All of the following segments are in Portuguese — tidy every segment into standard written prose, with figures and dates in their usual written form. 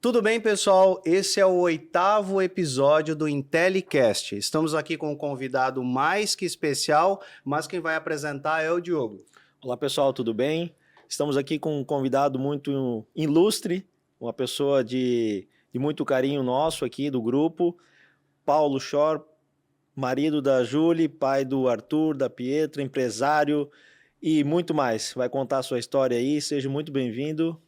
Tudo bem, pessoal? Esse é o 8º episódio do IntelliCast. Estamos aqui com um convidado mais que especial, mas quem vai apresentar é o Diogo. Olá pessoal, tudo bem? Estamos aqui com um convidado muito ilustre, uma pessoa de muito carinho nosso aqui do grupo, Paulo Schor, marido da Julie, pai do Arthur, da Pietra, empresário e muito mais. Vai contar a sua história aí, seja muito bem-vindo.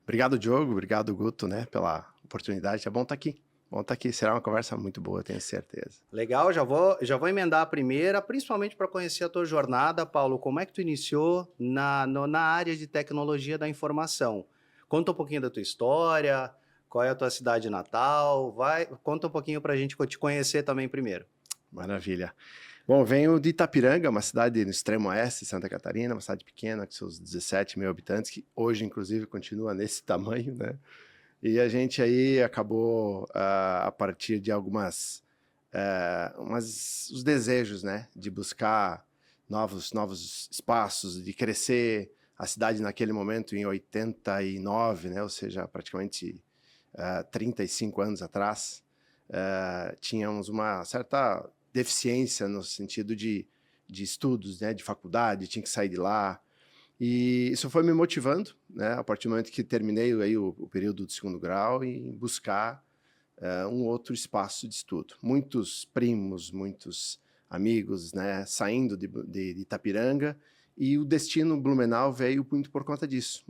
Obrigado, Diogo. Obrigado, Guto, né, pela oportunidade. É bom estar aqui. Bom estar aqui. Será uma conversa muito boa, tenho certeza. Legal, já vou emendar a primeira, principalmente para conhecer a tua jornada, Paulo. Como é que tu iniciou na área de tecnologia da informação? Conta um pouquinho da tua história, qual é a tua cidade natal, conta um pouquinho para a gente te conhecer também primeiro. Maravilha. Bom, venho de Itapiranga, uma cidade no extremo oeste de Santa Catarina, uma cidade pequena, com seus 17 mil habitantes, que hoje, inclusive, continua nesse tamanho, né? E a gente aí acabou, a partir de os desejos, né, de buscar novos espaços, de crescer. A cidade naquele momento, em 89, né, ou seja, praticamente 35 anos atrás, tínhamos uma certa deficiência no sentido de estudos, né, de faculdade, tinha que sair de lá. E isso foi me motivando, né, a partir do momento que terminei aí o período do segundo grau, em buscar um outro espaço de estudo. Muitos primos, muitos amigos, né, saindo de Itapiranga, e o destino Blumenau veio muito por conta disso.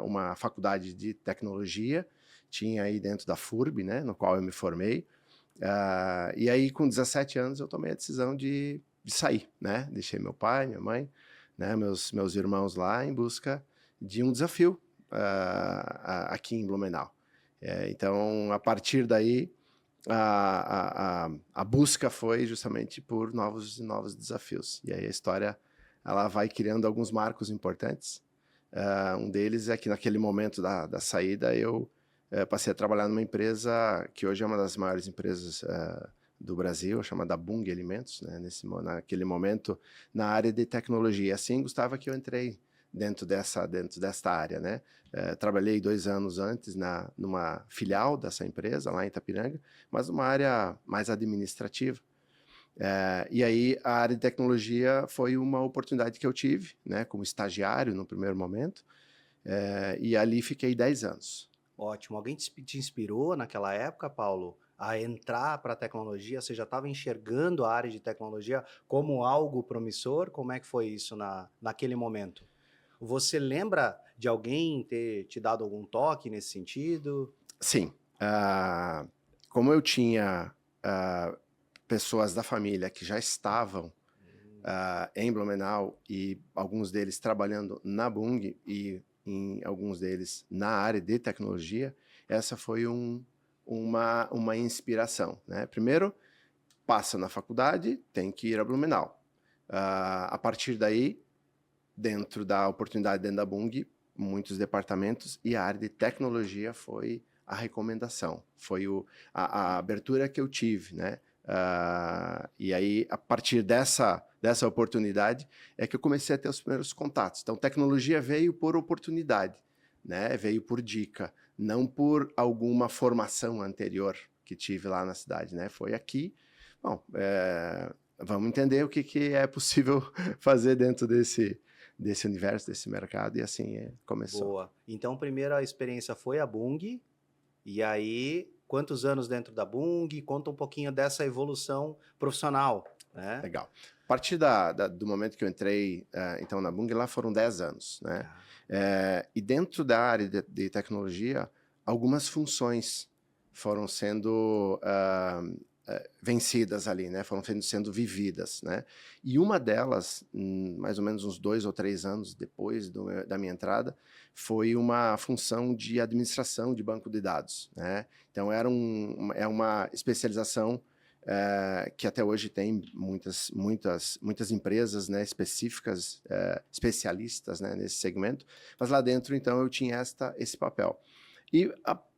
Uma faculdade de tecnologia, tinha aí dentro da FURB, né, no qual eu me formei. E aí, com 17 anos, eu tomei a decisão de sair, né? Deixei meu pai, minha mãe, né, meus irmãos lá em busca de um desafio aqui em Blumenau. Então, a partir daí, a busca foi justamente por novos desafios. E aí a história ela vai criando alguns marcos importantes. Um deles é que naquele momento da saída eu passei a trabalhar numa empresa que hoje é uma das maiores empresas do Brasil, chamada Bung Alimentos, né? Naquele momento, na área de tecnologia. Assim, Gustavo, que eu entrei dentro desta área, né? Trabalhei 2 anos antes numa filial dessa empresa, lá em Itapiranga, mas numa área mais administrativa. E aí, a área de tecnologia foi uma oportunidade que eu tive, né? Como estagiário no primeiro momento, e ali fiquei 10 anos. Ótimo. Alguém te inspirou naquela época, Paulo, a entrar para a tecnologia? Você já estava enxergando a área de tecnologia como algo promissor? Como é que foi isso naquele momento? Você lembra de alguém ter te dado algum toque nesse sentido? Sim. Como eu tinha pessoas da família que já estavam em Blumenau e alguns deles trabalhando na Bung e em alguns deles na área de tecnologia, essa foi uma inspiração, né? Primeiro, passa na faculdade, tem que ir a Blumenau. A partir daí, dentro da oportunidade dentro da Bung, muitos departamentos, e a área de tecnologia foi a recomendação, foi a abertura que eu tive, né? E aí, a partir dessa oportunidade, é que eu comecei a ter os primeiros contatos. Então, tecnologia veio por oportunidade, né? Veio por dica, não por alguma formação anterior que tive lá na cidade, né? Foi aqui. Bom, vamos entender o que é possível fazer dentro desse universo, desse mercado, e assim começou. Boa. Então, primeiro a experiência foi a Bung, e aí, quantos anos dentro da Bung? Conta um pouquinho dessa evolução profissional, né? Legal. A partir do momento que eu entrei, então, na Bung, lá foram 10 anos, né? E dentro da área de tecnologia, algumas funções foram sendo vencidas ali, né? Foram sendo vividas, né? E uma delas, mais ou menos uns 2 ou 3 anos depois da minha entrada, foi uma função de administração de banco de dados, né? Então, é uma especialização que até hoje tem muitas empresas, né, específicas, especialistas, né, nesse segmento, mas lá dentro, então, eu tinha esse papel.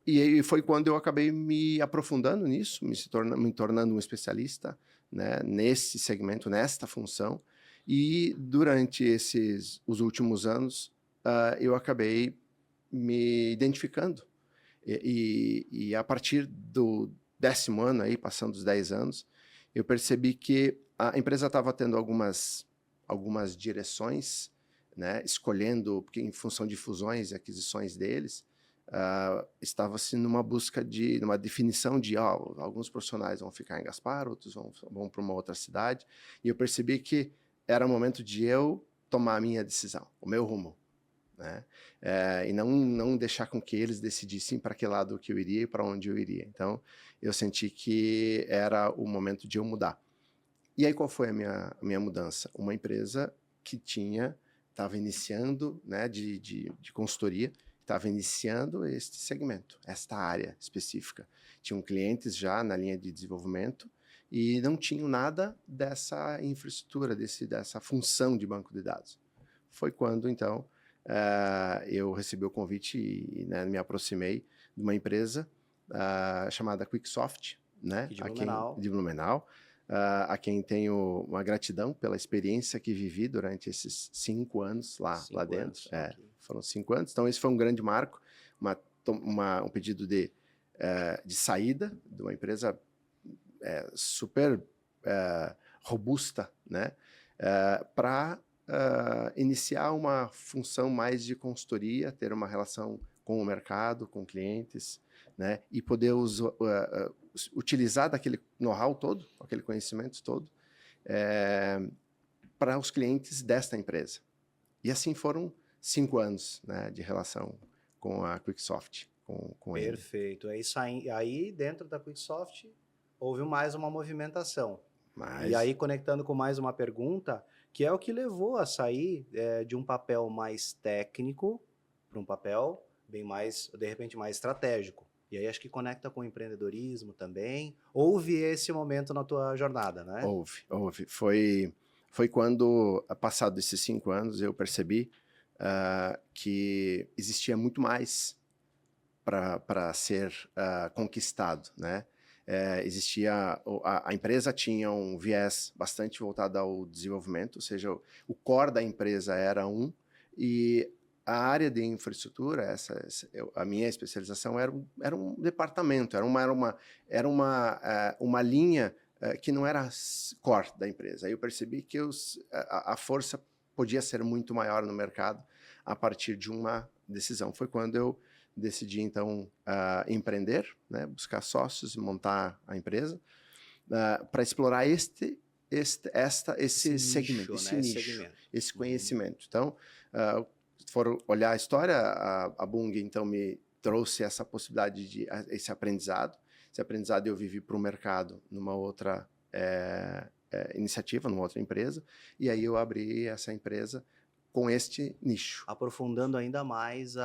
E foi quando eu acabei me aprofundando nisso, me tornando um especialista, né, nesse segmento, nesta função, e durante os últimos anos, eu acabei me identificando E a partir do 10º ano, aí, passando os 10 anos, eu percebi que a empresa estava tendo algumas direções, né, escolhendo, porque em função de fusões e aquisições deles, estava-se numa busca numa definição de alguns profissionais vão ficar em Gaspar, outros vão para uma outra cidade, e eu percebi que era o momento de eu tomar a minha decisão, o meu rumo, né? E não deixar com que eles decidissem para que lado que eu iria e para onde eu iria. Então, eu senti que era o momento de eu mudar. E aí, qual foi a minha mudança? Uma empresa que estava iniciando, né, de consultoria, estava iniciando este segmento, esta área específica. Tinham clientes já na linha de desenvolvimento e não tinham nada dessa infraestrutura, dessa função de banco de dados. Foi quando, então, eu recebi o convite e, né, me aproximei de uma empresa chamada Quicksoft, né, de Blumenau, a quem tenho uma gratidão pela experiência que vivi durante esses 5 anos lá dentro. Foram 5 anos, então esse foi um grande marco, um pedido de saída de uma empresa super robusta, né, para iniciar uma função mais de consultoria, ter uma relação com o mercado, com clientes, né, e poder utilizar daquele know-how todo, aquele conhecimento todo, para os clientes desta empresa. E assim foram 5 anos, né, de relação com a Quicksoft, com ele. Perfeito. Aí, dentro da Quicksoft, houve mais uma movimentação. E aí, conectando com mais uma pergunta, que é o que levou a sair de um papel mais técnico para um papel bem mais, de repente, mais estratégico. E aí acho que conecta com o empreendedorismo também. Houve esse momento na tua jornada, né? Houve. Foi quando, passado esses 5 anos, eu percebi que existia muito mais para ser conquistado, né? A empresa tinha um viés bastante voltado ao desenvolvimento, ou seja, o core da empresa era e a área de infraestrutura, a minha especialização era um departamento, era uma linha que não era core da empresa. Aí eu percebi que a força podia ser muito maior no mercado a partir de uma decisão. Foi quando eu decidi, então, empreender, né, buscar sócios e montar a empresa para explorar esse segmento, esse nicho, esse conhecimento. Então, se for olhar a história, a Bung, então, me trouxe essa possibilidade esse aprendizado. Esse aprendizado eu vivi para o mercado numa outra iniciativa, numa outra empresa, e aí eu abri essa empresa com este nicho. Aprofundando ainda mais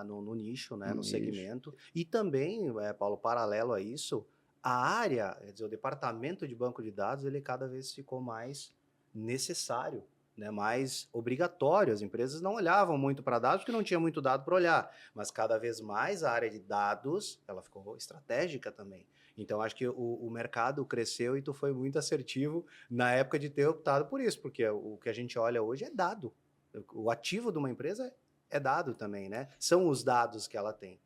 no nicho, né, no segmento. E também, Paulo, paralelo a isso, a área, quer dizer, o departamento de banco de dados, ele cada vez ficou mais necessário, né, mais obrigatório. As empresas não olhavam muito para dados porque não tinha muito dado para olhar, mas cada vez mais a área de dados, ela ficou estratégica também. Então, acho que o mercado cresceu e tu foi muito assertivo na época de ter optado por isso, porque o que a gente olha hoje é dado. O ativo de uma empresa é dado também, né? São os dados que ela tem.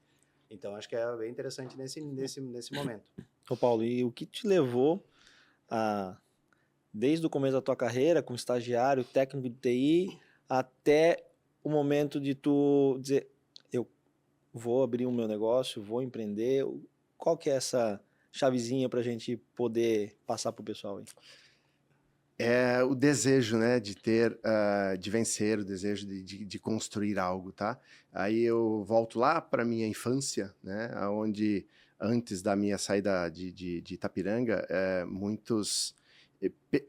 Então, acho que é bem interessante nesse momento. Ô Paulo, e o que te levou desde o começo da tua carreira, como estagiário, técnico de TI, até o momento de tu dizer, eu vou abrir o meu negócio, vou empreender? Qual que é essa chavezinha para a gente poder passar para o pessoal aí? É o desejo, né, de vencer, o desejo de construir algo, tá? Aí eu volto lá para minha infância, né, onde antes da minha saída de Itapiranga, muitos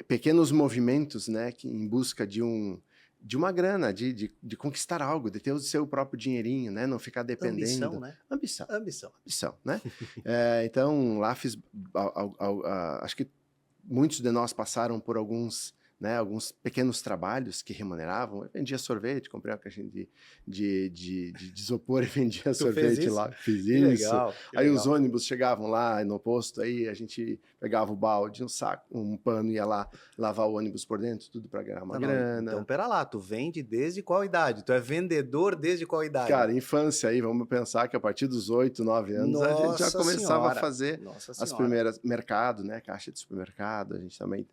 pequenos movimentos, né, em busca de uma grana, de conquistar algo, de ter o seu próprio dinheirinho, né, não ficar dependendo. Ambição, né? Ambição, né? Então, lá fiz, acho que muitos de nós passaram por alguns né, alguns pequenos trabalhos que remuneravam. Eu vendia sorvete, comprei uma caixinha de isopor e vendia Tu fez sorvete isso? lá. Fiz Que isso. legal, que Aí os legal. ônibus chegavam lá no posto, aí a gente pegava o balde, um saco, um pano, ia lá lavar o ônibus por dentro, tudo para ganhar uma Não, grana. então, pera lá, tu vende desde qual idade? Tu é vendedor desde qual idade? Cara, infância aí, vamos pensar que a partir dos 8, 9 anos a gente já Nossa começava a senhora, fazer nossa as senhora. primeiras mercado, né? Caixa de supermercado, a gente também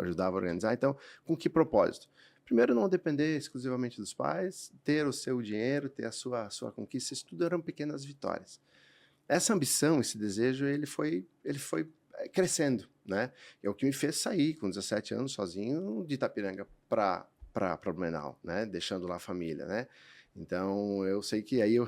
ajudava a organizar. Então, com que propósito? Primeiro, não depender exclusivamente dos pais, ter o seu dinheiro, ter a sua conquista, isso tudo eram pequenas vitórias. Essa ambição, esse desejo, ele foi crescendo, né? É o que me fez sair com 17 anos sozinho de Itapiranga para Blumenau, né? Deixando lá a família, né? Então, eu sei que aí eu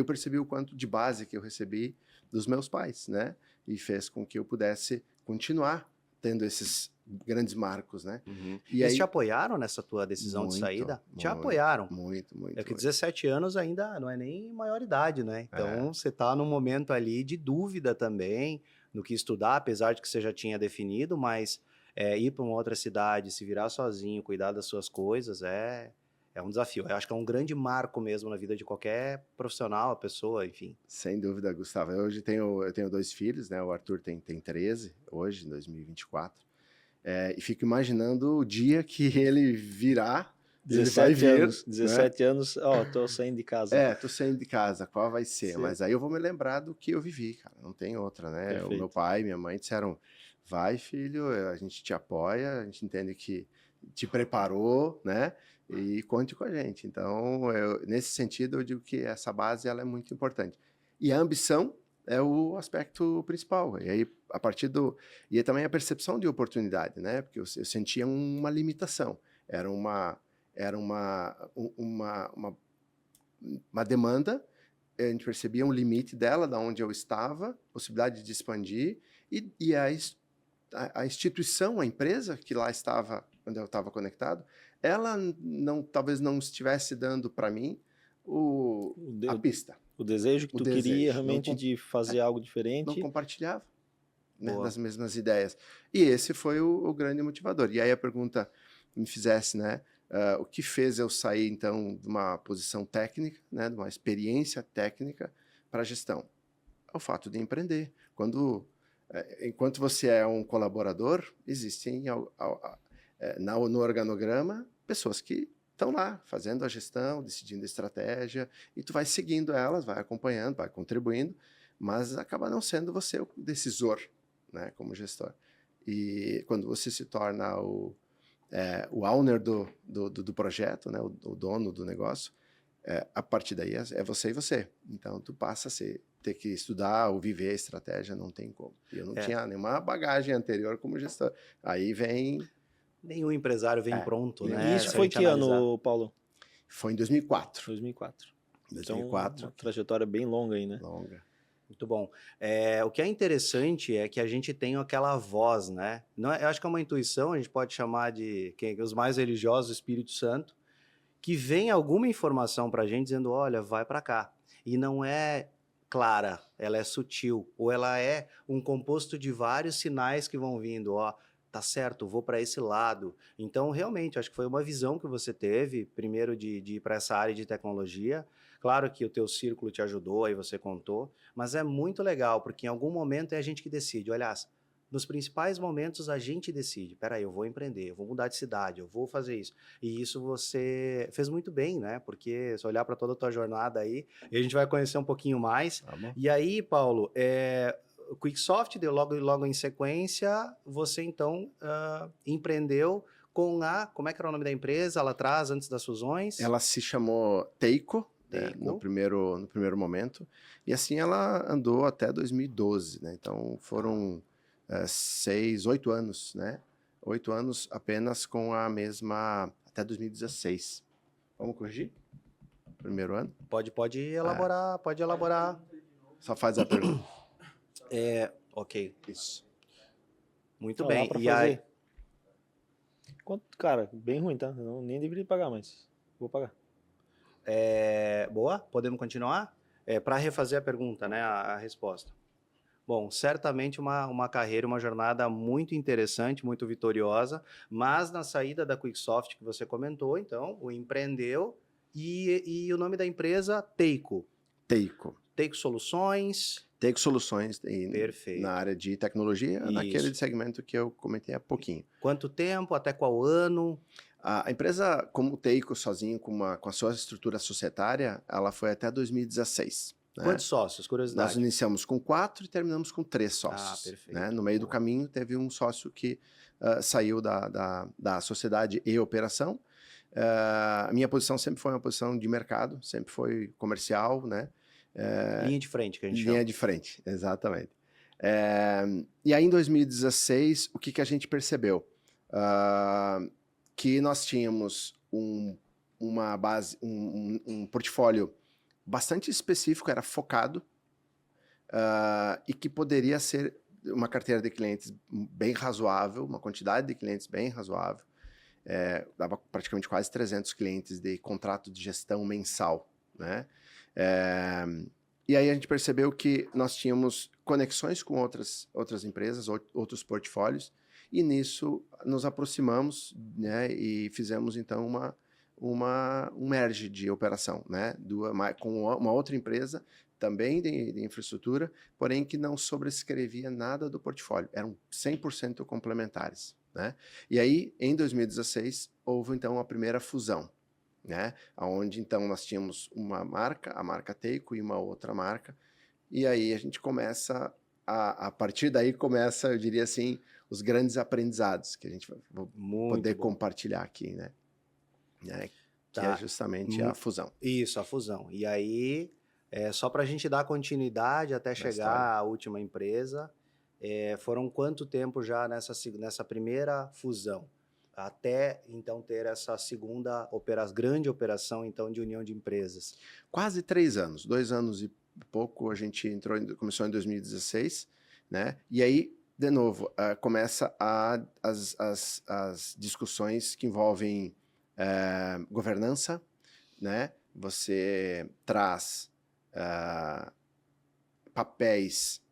percebi o quanto de base que eu recebi dos meus pais, né? E fez com que eu pudesse continuar tendo esses grandes marcos, né? Uhum. E Eles aí, te apoiaram nessa tua decisão de saída? Te apoiaram. muito. É que 17 anos ainda não é nem maioridade, né? Então você tá num momento ali de dúvida também no que estudar, apesar de que você já tinha definido, mas ir para uma outra cidade, se virar sozinho, cuidar das suas coisas, é um desafio. Eu acho que é um grande marco mesmo na vida de qualquer profissional, pessoa, enfim. Sem dúvida, Gustavo. Eu tenho 2 filhos, né? O Arthur tem 13 hoje, em 2024. E fico imaginando o dia que ele virá, ele vai 17 vir, anos, né? 17 anos, ó, tô saindo de casa. Tô saindo de casa, qual vai ser? Sim. Mas aí eu vou me lembrar do que eu vivi, cara, não tem outra, né? O Perfeito. meu pai e minha mãe disseram, vai filho, a gente te apoia, a gente entende que te preparou, né? E conte com a gente. Então, nesse sentido, eu digo que essa base ela é muito importante. E a ambição é o aspecto principal. E aí, a partir do... E aí também a percepção de oportunidade, né? Porque eu sentia uma limitação. Era uma demanda, a gente percebia um limite dela, da onde eu estava, possibilidade de expandir, e a instituição, a empresa que lá estava, onde eu estava conectado, ela talvez não estivesse dando para mim a pista. O desejo que tu queria realmente de fazer algo Não diferente. compartilhava, né, Boa. das mesmas ideias. E esse foi o grande motivador. E aí a pergunta me fizesse, né, o que fez eu sair, então, de uma posição técnica, né, de uma experiência técnica para a gestão? É o fato de empreender. Enquanto você é um colaborador, existem no organograma pessoas que estão lá fazendo a gestão, decidindo a estratégia, e tu vai seguindo elas, vai acompanhando, vai contribuindo, mas acaba não sendo você o decisor, né, como gestor. E quando você se torna o owner do projeto, né, o dono do negócio, a partir daí é você e você. Então, tu passa a ter que estudar ou viver a estratégia, não tem como. E eu não tinha nenhuma bagagem anterior como gestor. Aí vem... Nenhum empresário vem pronto, né? E isso Se a foi gente que analisar. ano, Paulo? Foi em 2004. 2004. 2004. Então, uma trajetória bem longa aí, né? Longa. Muito bom. O que é interessante é que a gente tem aquela voz, né? Não eu acho que é uma intuição, a gente pode chamar de os mais religiosos, o Espírito Santo, que vem alguma informação para a gente dizendo, olha, vai para cá. E não é clara, ela é sutil, ou ela é um composto de vários sinais que vão vindo, ó, tá certo, vou para esse lado. Então, realmente, acho que foi uma visão que você teve, primeiro de ir para essa área de tecnologia. Claro que o teu círculo te ajudou, aí você contou, mas é muito legal, porque em algum momento é a gente que decide. Aliás, nos principais momentos a gente decide. Peraí, eu vou empreender, eu vou mudar de cidade, eu vou fazer isso. E isso você fez muito bem, né? Porque se olhar para toda a tua jornada aí, e a gente vai conhecer um pouquinho mais. Tá bom. E aí, Paulo, o Quicksoft, deu logo em sequência, você então empreendeu com como é que era o nome da empresa lá atrás, antes das fusões? Ela se chamou Teiko, né, no primeiro momento, e assim ela andou até 2012, né? Então foram 8 anos, né? 8 anos apenas com a mesma, até 2016. Vamos corrigir? Primeiro ano? Pode elaborar, pode elaborar. Só faz a pergunta. Ok. Isso. Muito Ó, bem. dá pra E fazer. aí, Cara, bem ruim, tá? Eu nem deveria pagar, mas vou pagar. boa? Podemos continuar? Para refazer a pergunta, né? A resposta. Bom, certamente uma carreira, uma jornada muito interessante, muito vitoriosa, mas na saída da Quicksoft que você comentou, então, o empreendeu e o nome da empresa, Teico. Teico. Teico Soluções. Teico Soluções na Perfeito. área de tecnologia, naquele Isso. segmento que eu comentei há pouquinho. Quanto tempo, até qual ano? A empresa, como o Teico, sozinho, com a sua estrutura societária, ela foi até 2016. Né? Quantos sócios? Nós Curiosidade. iniciamos com 4 e terminamos com 3 sócios. Perfeito. Né? No meio do Boa. caminho, teve um sócio que saiu da sociedade e operação. A minha posição sempre foi uma posição de mercado, sempre foi comercial, né? Linha de frente, que a gente Linha chama. de frente, exatamente. E aí, em 2016, o que a gente percebeu? Que nós tínhamos uma base, um portfólio bastante específico, era focado, e que poderia ser uma carteira de clientes bem razoável, uma quantidade de clientes bem razoável, dava praticamente quase 300 clientes de contrato de gestão mensal, né? E aí a gente percebeu que nós tínhamos conexões com outras empresas, outros portfólios, e nisso nos aproximamos, né, e fizemos então um merge de operação, né, com uma outra empresa, também de infraestrutura, porém que não sobrescrevia nada do portfólio, eram 100% complementares. Né? E aí, em 2016, houve então a primeira fusão, né? Onde então nós tínhamos uma marca, a marca Teico, e uma outra marca, e aí a gente começa, a partir daí começa, eu diria assim, os grandes aprendizados que a gente vai poder compartilhar aqui, né? Que é justamente a fusão. Isso, a fusão. E aí, só para a gente dar continuidade até chegar à última empresa, foram quanto tempo já nessa primeira fusão? Até, então, ter essa segunda grande operação, então, de união de empresas? Quase 3 anos, 2 anos e pouco, a gente começou em 2016, né? E aí, de novo, começa as discussões que envolvem governança, né? Você traz papéis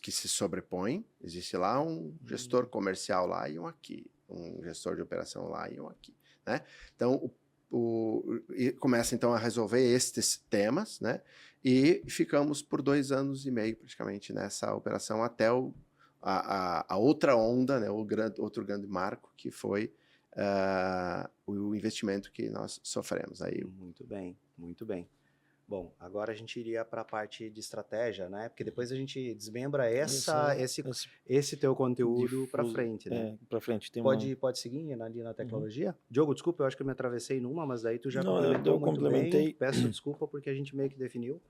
que se sobrepõem, existe lá um gestor comercial lá e um aqui, um gestor de operação lá e um aqui, né? Então, e começa então a resolver estes temas, né? E ficamos por 2 anos e meio praticamente nessa operação até a outra onda, né? Outro grande marco que foi o investimento que nós sofremos. Aí. Muito bem, muito bem. Bom, agora a gente iria para a parte de estratégia, né? Porque depois a gente desmembra esse teu conteúdo para frente, né? Para frente. Pode seguir ali na tecnologia? Diogo, desculpa, eu acho que eu me atravessei numa, mas daí tu já complementou muito bem. Peço desculpa porque a gente meio que definiu,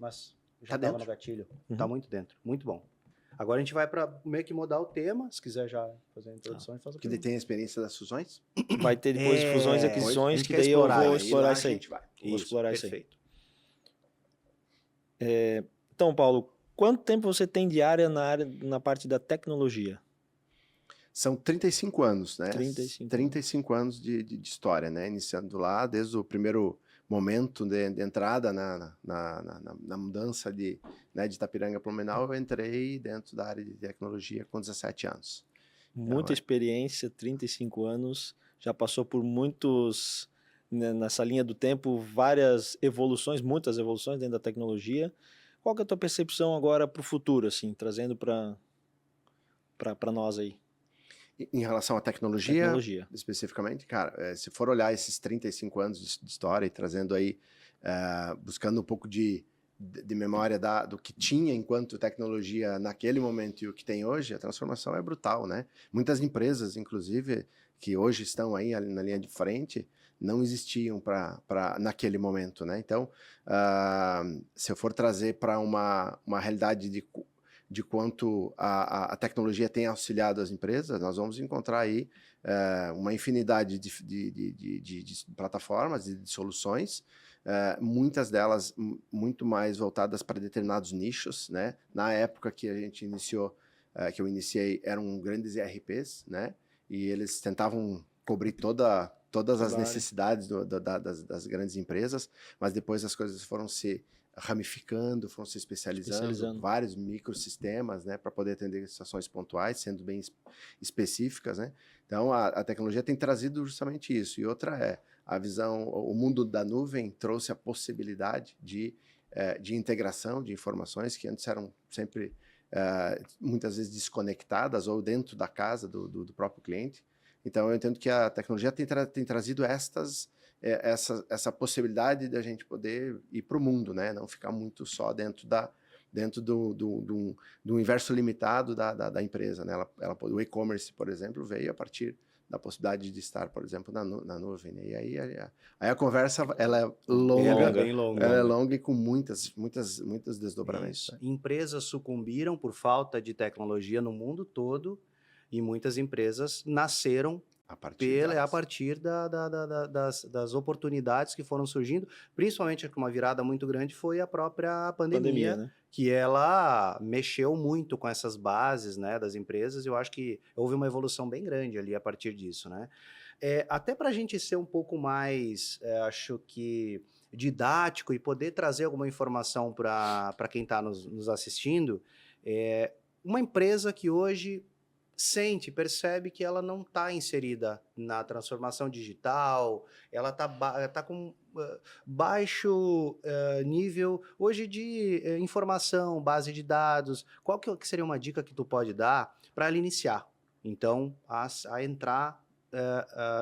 mas já estava no gatilho. Tá muito dentro, muito bom. Agora a gente vai para meio que mudar o tema, se quiser já fazer a introdução e fazer o que tem a experiência das fusões? Vai ter depois fusões e aquisições, que daí eu vou explorar isso aí. Vou explorar isso aí. Então, Paulo, quanto tempo você tem de área na parte da tecnologia? São 35 anos, né? 35 anos de história, né? Iniciando lá, desde o primeiro momento de entrada na mudança de Itapiranga para Blumenau, eu entrei dentro da área de tecnologia com 17 anos. Muita experiência, 35 anos, já passou por muitos, nessa linha do tempo, várias evoluções, muitas evoluções dentro da tecnologia. Qual que é a tua percepção agora para o futuro, assim, trazendo para nós aí? Em relação à tecnologia, especificamente, cara, se for olhar esses 35 anos de história e trazendo aí, buscando um pouco de memória do que tinha enquanto tecnologia naquele momento e o que tem hoje, a transformação é brutal, né? Muitas empresas, inclusive, que hoje estão aí na linha de frente, não existiam naquele momento, né? Então, se eu for trazer para uma realidade de quanto a tecnologia tem auxiliado as empresas, nós vamos encontrar aí uma infinidade de plataformas e de soluções, muitas delas muito mais voltadas para determinados nichos, né? Na época que a gente iniciou, que eu iniciei, eram grandes ERPs, né? E eles tentavam cobrir todas as necessidades das grandes empresas, mas depois as coisas foram se ramificando, foram se especializando. Vários microsistemas, né, para poder atender situações pontuais, sendo bem específicas, né? Então, a tecnologia tem trazido justamente isso. E outra é a visão, o mundo da nuvem trouxe a possibilidade de integração de informações que antes eram sempre, muitas vezes, desconectadas ou dentro da casa do próprio cliente. Então, eu entendo que a tecnologia tem trazido essa possibilidade de a gente poder ir para o mundo, né? Não ficar muito só dentro do universo limitado da empresa, né? O e-commerce, por exemplo, veio a partir da possibilidade de estar, por exemplo, na nuvem, né? E aí a conversa ela é longa, bem longa. ela é longa e com muitos desdobramentos. Né? Empresas sucumbiram por falta de tecnologia no mundo todo e muitas empresas nasceram a partir das oportunidades que foram surgindo, principalmente com uma virada muito grande foi a própria pandemia, né? Que ela mexeu muito com essas bases, né, das empresas, e eu acho que houve uma evolução bem grande ali a partir disso, né? Até para a gente ser um pouco mais, acho que didático e poder trazer alguma informação para quem está nos assistindo, uma empresa que hoje percebe que ela não está inserida na transformação digital, ela tá com baixo nível hoje de informação, base de dados. Qual que seria uma dica que tu pode dar para ela iniciar? Então, a entrar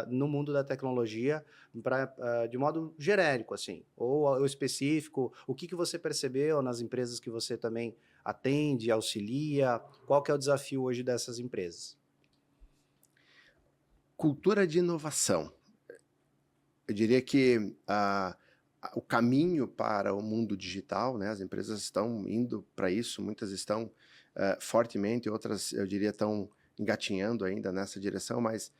no mundo da tecnologia de modo genérico, assim, ou específico, o que você percebeu nas empresas que você também atende, auxilia? Qual que é o desafio hoje dessas empresas? Cultura de inovação. Eu diria que o caminho para o mundo digital, né, as empresas estão indo para isso, muitas estão fortemente, outras, eu diria, estão engatinhando ainda nessa direção, mas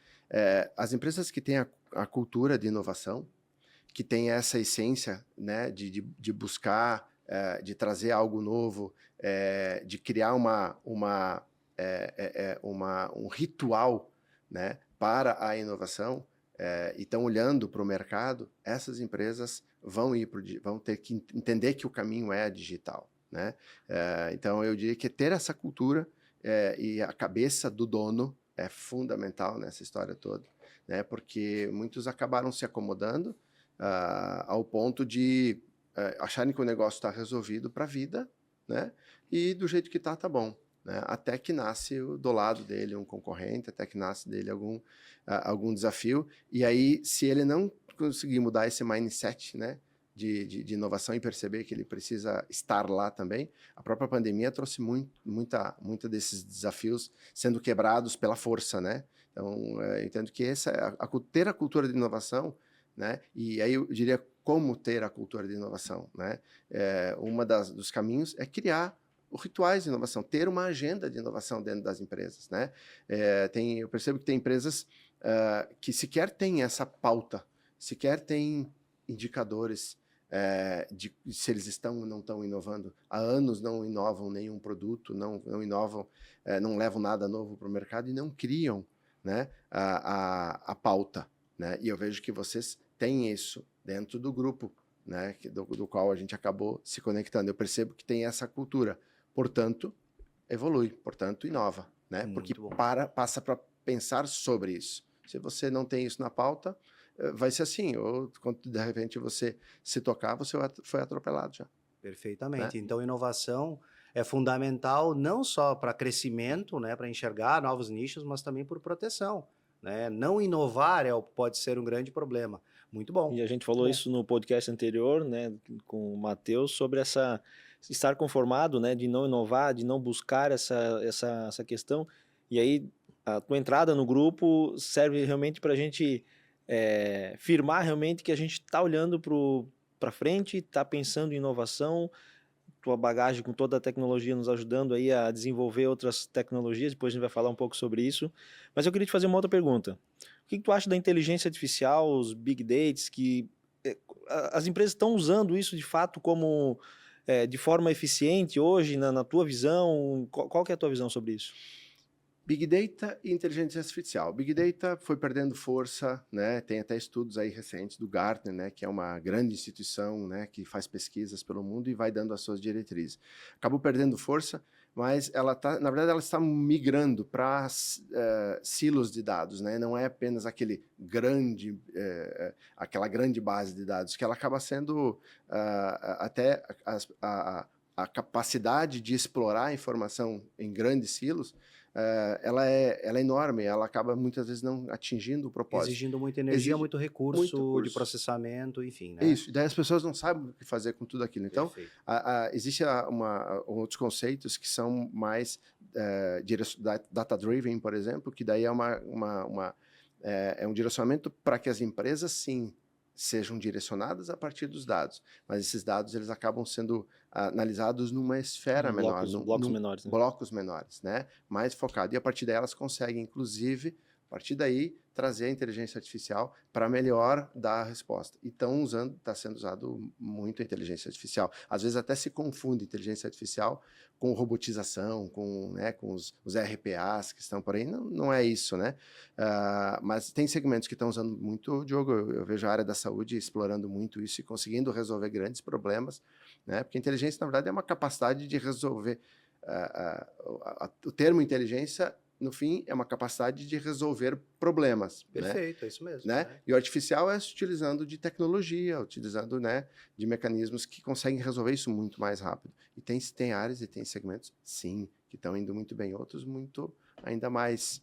as empresas que têm a cultura de inovação, que têm essa essência, né, de buscar, de trazer algo novo, de criar um ritual, né, para a inovação, e estão olhando para o mercado, essas empresas vão ter que entender que o caminho é digital, né? Então, eu diria que ter essa cultura e a cabeça do dono é fundamental nessa história toda, né? Porque muitos acabaram se acomodando ao ponto de acharem que o negócio está resolvido para a vida, né? E do jeito que tá bom, né? Até que nasce do lado dele um concorrente, até que nasce dele algum desafio. E aí, se ele não conseguir mudar esse mindset, né, de inovação e perceber que ele precisa estar lá também, a própria pandemia trouxe muita desses desafios sendo quebrados pela força, né? Então, eu entendo que ter a cultura de inovação, né? E aí eu diria como ter a cultura de inovação, né? Dos caminhos é criar rituais de inovação, ter uma agenda de inovação dentro das empresas, né? Eu percebo que tem empresas que sequer têm essa pauta, sequer têm indicadores de se eles estão ou não estão inovando. Há anos não inovam nenhum produto, não inovam, não levam nada novo para o mercado e não criam, né, a pauta, né? E eu vejo que vocês têm isso dentro do grupo, né, do qual a gente acabou se conectando. Eu percebo que tem essa cultura, portanto, evolui, portanto, inova, né? Porque passa para pensar sobre isso. Se você não tem isso na pauta, vai ser assim, ou quando de repente você se tocar, você foi atropelado já. Perfeitamente. Né? Então, inovação é fundamental não só para crescimento, né, para enxergar novos nichos, mas também por proteção. Né? Não inovar pode ser um grande problema. Muito bom. E a gente falou isso no podcast anterior, né, com o Matheus, sobre estar conformado, né, de não inovar, de não buscar essa questão. E aí, a tua entrada no grupo serve realmente para a gente firmar realmente que a gente está olhando para frente, está pensando em inovação, tua bagagem com toda a tecnologia nos ajudando aí a desenvolver outras tecnologias, depois a gente vai falar um pouco sobre isso. Mas eu queria te fazer uma outra pergunta. O que tu acha da inteligência artificial, os big data, que as empresas estão usando isso de fato como de forma eficiente hoje, na tua visão? Qual que é a tua visão sobre isso? Big Data e inteligência artificial. Big Data foi perdendo força, né? Tem até estudos aí recentes do Gartner, né? Que é uma grande instituição, né? Que faz pesquisas pelo mundo e vai dando as suas diretrizes. Acabou perdendo força, mas na verdade, ela está migrando para silos de dados, né? Não é apenas aquela grande base de dados, que ela acaba sendo até a capacidade de explorar a informação em grandes silos. Ela é enorme, ela acaba muitas vezes não atingindo o propósito. Exigindo muita energia, muito recurso de recurso. processamento, enfim, né? Isso, e daí as pessoas não sabem o que fazer com tudo aquilo. Então, Perfeito. existe outros conceitos que são mais data-driven, por exemplo, que daí é um direcionamento para que as empresas, sim, sejam direcionadas a partir dos dados, mas esses dados eles acabam sendo analisados numa esfera menor, blocos menores, né? blocos menores, né? Mais focado. E a partir daí elas conseguem, inclusive, a partir daí, trazer a inteligência artificial para melhor dar a resposta. E está sendo usado muito a inteligência artificial. Às vezes até se confunde inteligência artificial com robotização, com os RPAs que estão por aí. Não, não é isso, né? Mas tem segmentos que estão usando muito, Diogo. Eu vejo a área da saúde explorando muito isso e conseguindo resolver grandes problemas, né? Porque a inteligência, na verdade, é uma capacidade de resolver. O termo inteligência, no fim, é uma capacidade de resolver problemas. Perfeito, né? é isso mesmo. Né? E o artificial é se utilizando de tecnologia, utilizando, né, de mecanismos que conseguem resolver isso muito mais rápido. E tem áreas e tem segmentos, sim, que estão indo muito bem, outros muito ainda mais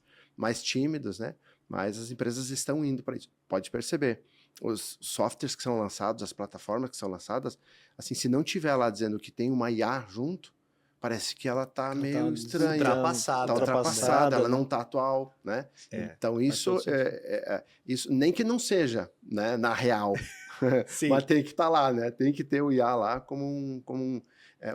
tímidos, né? Mas as empresas estão indo para isso. Pode perceber. Os softwares que são lançados, as plataformas que são lançadas, assim, se não tiver lá dizendo que tem uma IA junto, parece que ela está meio estranha. Ultrapassada. Está ultrapassada, ela né? não está atual, né? Então, isso nem que não seja, né, na real, mas tem que estar lá, né? Tem que ter o IA lá como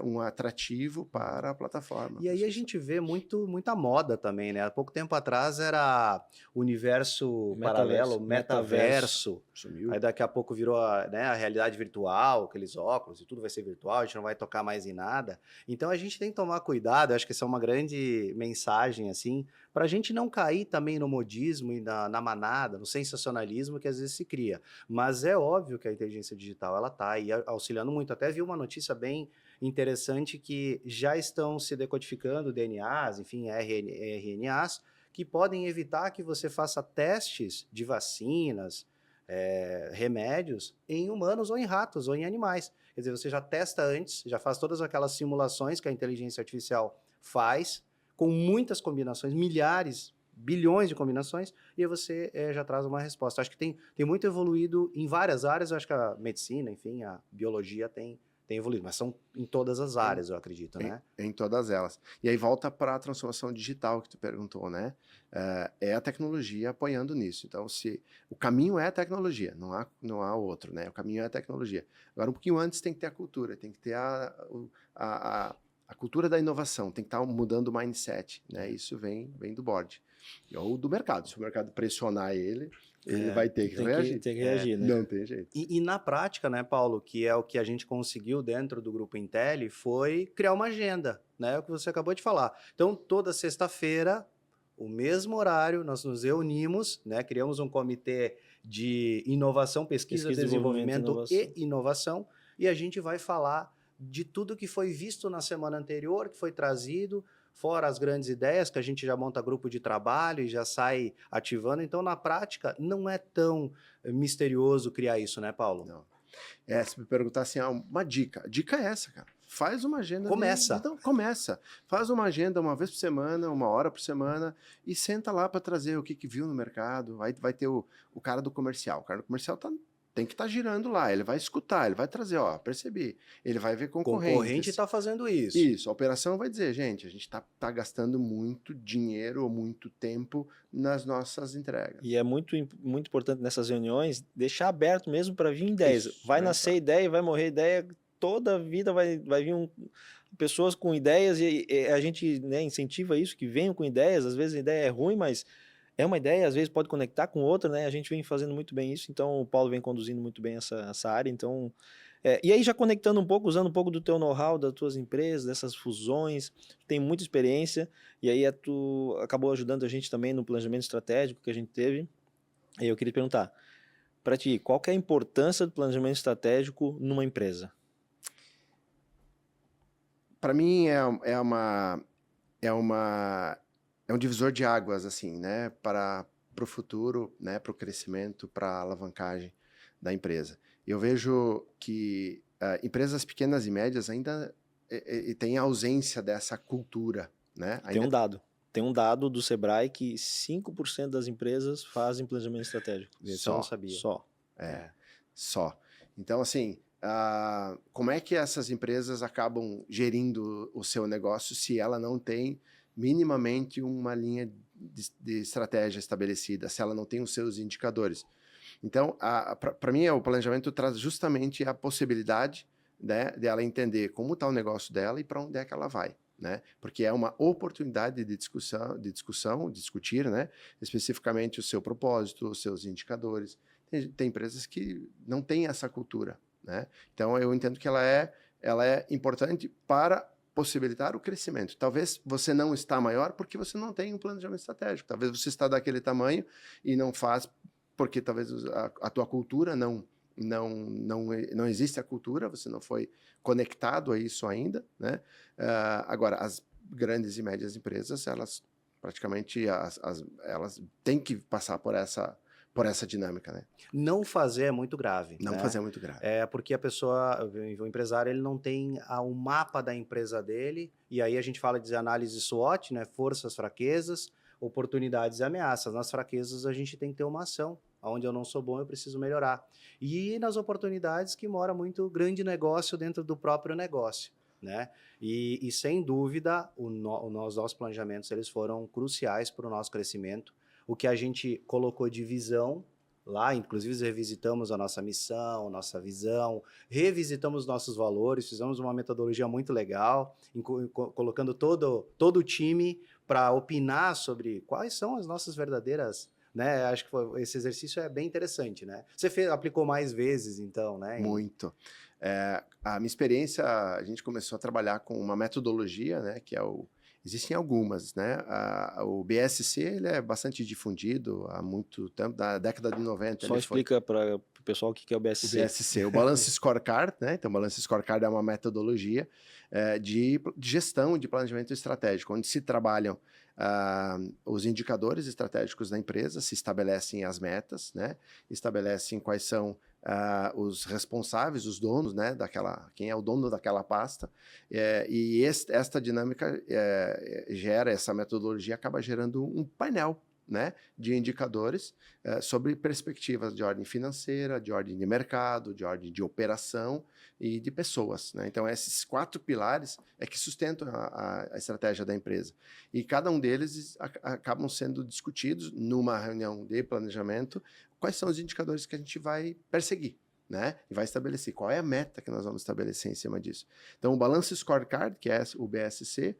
um atrativo para a plataforma. E aí a gente vê muita moda também, né? Há pouco tempo atrás era universo paralelo, metaverso. Sumiu. Aí daqui a pouco virou a realidade virtual, aqueles óculos e tudo vai ser virtual, a gente não vai tocar mais em nada. Então a gente tem que tomar cuidado, eu acho que essa é uma grande mensagem, assim, para a gente não cair também no modismo e na manada, no sensacionalismo que às vezes se cria. Mas é óbvio que a inteligência digital, ela está aí auxiliando muito. Até vi uma notícia bem interessante que já estão se decodificando DNAs, enfim, RNAs, que podem evitar que você faça testes de vacinas, remédios em humanos ou em ratos ou em animais. Quer dizer, você já testa antes, já faz todas aquelas simulações que a inteligência artificial faz, com muitas combinações, milhares, bilhões de combinações, e aí você já traz uma resposta. Acho que tem muito evoluído em várias áreas, eu acho que a medicina, enfim, a biologia tem evoluído, mas são em todas as áreas, eu acredito, né? Em todas elas. E aí volta para a transformação digital que tu perguntou, né? É a tecnologia apoiando nisso. Então, o caminho é a tecnologia, não há outro, né? O caminho é a tecnologia. Agora, um pouquinho antes tem que ter a cultura, tem que ter a cultura da inovação, tem que estar mudando o mindset, né? Isso vem do board. Ou do mercado. Se o mercado pressionar ele vai ter que reagir. Tem que reagir, né? Não tem jeito. E na prática, né, Paulo, que é o que a gente conseguiu dentro do Grupo Intelli, foi criar uma agenda, né? O que você acabou de falar. Então, toda sexta-feira, o mesmo horário, nós nos reunimos, né? Criamos um comitê de inovação, pesquisa desenvolvimento e inovação, e a gente vai falar de tudo que foi visto na semana anterior, que foi trazido, fora as grandes ideias, que a gente já monta grupo de trabalho e já sai ativando. Então, na prática, não é tão misterioso criar isso, né, Paulo? Não. Se me perguntar assim, uma dica. A dica é essa, cara. Faz uma agenda. Começa. Então, começa. Faz uma agenda uma vez por semana, 1 hora por semana, e senta lá para trazer o que viu no mercado. Vai ter o cara do comercial. O cara do comercial tem que estar girando lá, ele vai escutar, ele vai trazer, percebi. Ele vai ver concorrentes. Concorrente está fazendo isso. Isso, a operação vai dizer, gente, a gente tá gastando muito dinheiro ou muito tempo nas nossas entregas. E é muito importante nessas reuniões deixar aberto mesmo para vir ideias. Isso, vai nascer ideia, vai morrer ideia, toda a vida vai vir pessoas com ideias e a gente, né, incentiva isso, que venham com ideias. Às vezes a ideia é ruim, mas é uma ideia, às vezes pode conectar com outra, né? A gente vem fazendo muito bem isso, então o Paulo vem conduzindo muito bem essa área, então E aí já conectando um pouco, usando um pouco do teu know-how, das tuas empresas, dessas fusões, tu tem muita experiência, e aí tu acabou ajudando a gente também no planejamento estratégico que a gente teve. Aí eu queria te perguntar, para ti, qual que é a importância do planejamento estratégico numa empresa? Para mim é um divisor de águas, assim, né, para o futuro, né, para o crescimento, para a alavancagem da empresa. Eu vejo que empresas pequenas e médias ainda têm ausência dessa cultura, né? Tem um dado do Sebrae que 5% das empresas fazem planejamento estratégico. Isso eu não sabia. Só. Só. Então, assim, como é que essas empresas acabam gerindo o seu negócio se ela não tem minimamente uma linha de estratégia estabelecida, se ela não tem os seus indicadores? Então, para mim, o planejamento traz justamente a possibilidade, né, dela entender como está o negócio dela e para onde é que ela vai. Né? Porque é uma oportunidade de discutir, né, especificamente o seu propósito, os seus indicadores. Tem empresas que não têm essa cultura, né? Então eu entendo que ela é importante para possibilitar o crescimento. Talvez você não está maior porque você não tem um planejamento estratégico. Talvez você está daquele tamanho e não faz porque talvez a tua cultura não existe a cultura, você não foi conectado a isso ainda, né? Agora, as grandes e médias empresas, elas praticamente elas têm que passar por essa dinâmica, né? Não fazer é muito grave. Não né? fazer é muito grave. É porque a pessoa, o empresário, ele não tem um mapa da empresa dele, e aí a gente fala de análise SWOT, né? Forças, fraquezas, oportunidades e ameaças. Nas fraquezas a gente tem que ter uma ação. Onde eu não sou bom, eu preciso melhorar. E nas oportunidades que mora muito grande negócio dentro do próprio negócio. Né? E sem dúvida, os nossos planejamentos eles foram cruciais para o nosso crescimento. O que a gente colocou de visão lá, inclusive revisitamos a nossa missão, nossa visão, revisitamos nossos valores, fizemos uma metodologia muito legal, colocando todo o time para opinar sobre quais são as nossas verdadeiras, né? Acho que esse exercício é bem interessante, né? Você aplicou mais vezes, então, né? Muito. A minha experiência, a gente começou a trabalhar com uma metodologia, né? Que é existem algumas, né? O BSC ele é bastante difundido há muito tempo, da década de 90. Só explica para o pessoal o que é o BSC. O BSC, o Balance Scorecard, né? Então, o Balance Scorecard é uma metodologia de gestão de planejamento estratégico, onde se trabalham os indicadores estratégicos da empresa, se estabelecem as metas, né? Estabelecem quais são os responsáveis, os donos, né, quem é o dono daquela pasta, e esta dinâmica essa metodologia acaba gerando um painel, né, de indicadores sobre perspectivas de ordem financeira, de ordem de mercado, de ordem de operação e de pessoas. Né? Então, esses 4 pilares é que sustentam a estratégia da empresa. E cada um deles acabam sendo discutidos numa reunião de planejamento, quais são os indicadores que a gente vai perseguir. Né? E vai estabelecer qual é a meta que nós vamos estabelecer em cima disso. Então, o Balance Scorecard, que é o BSC,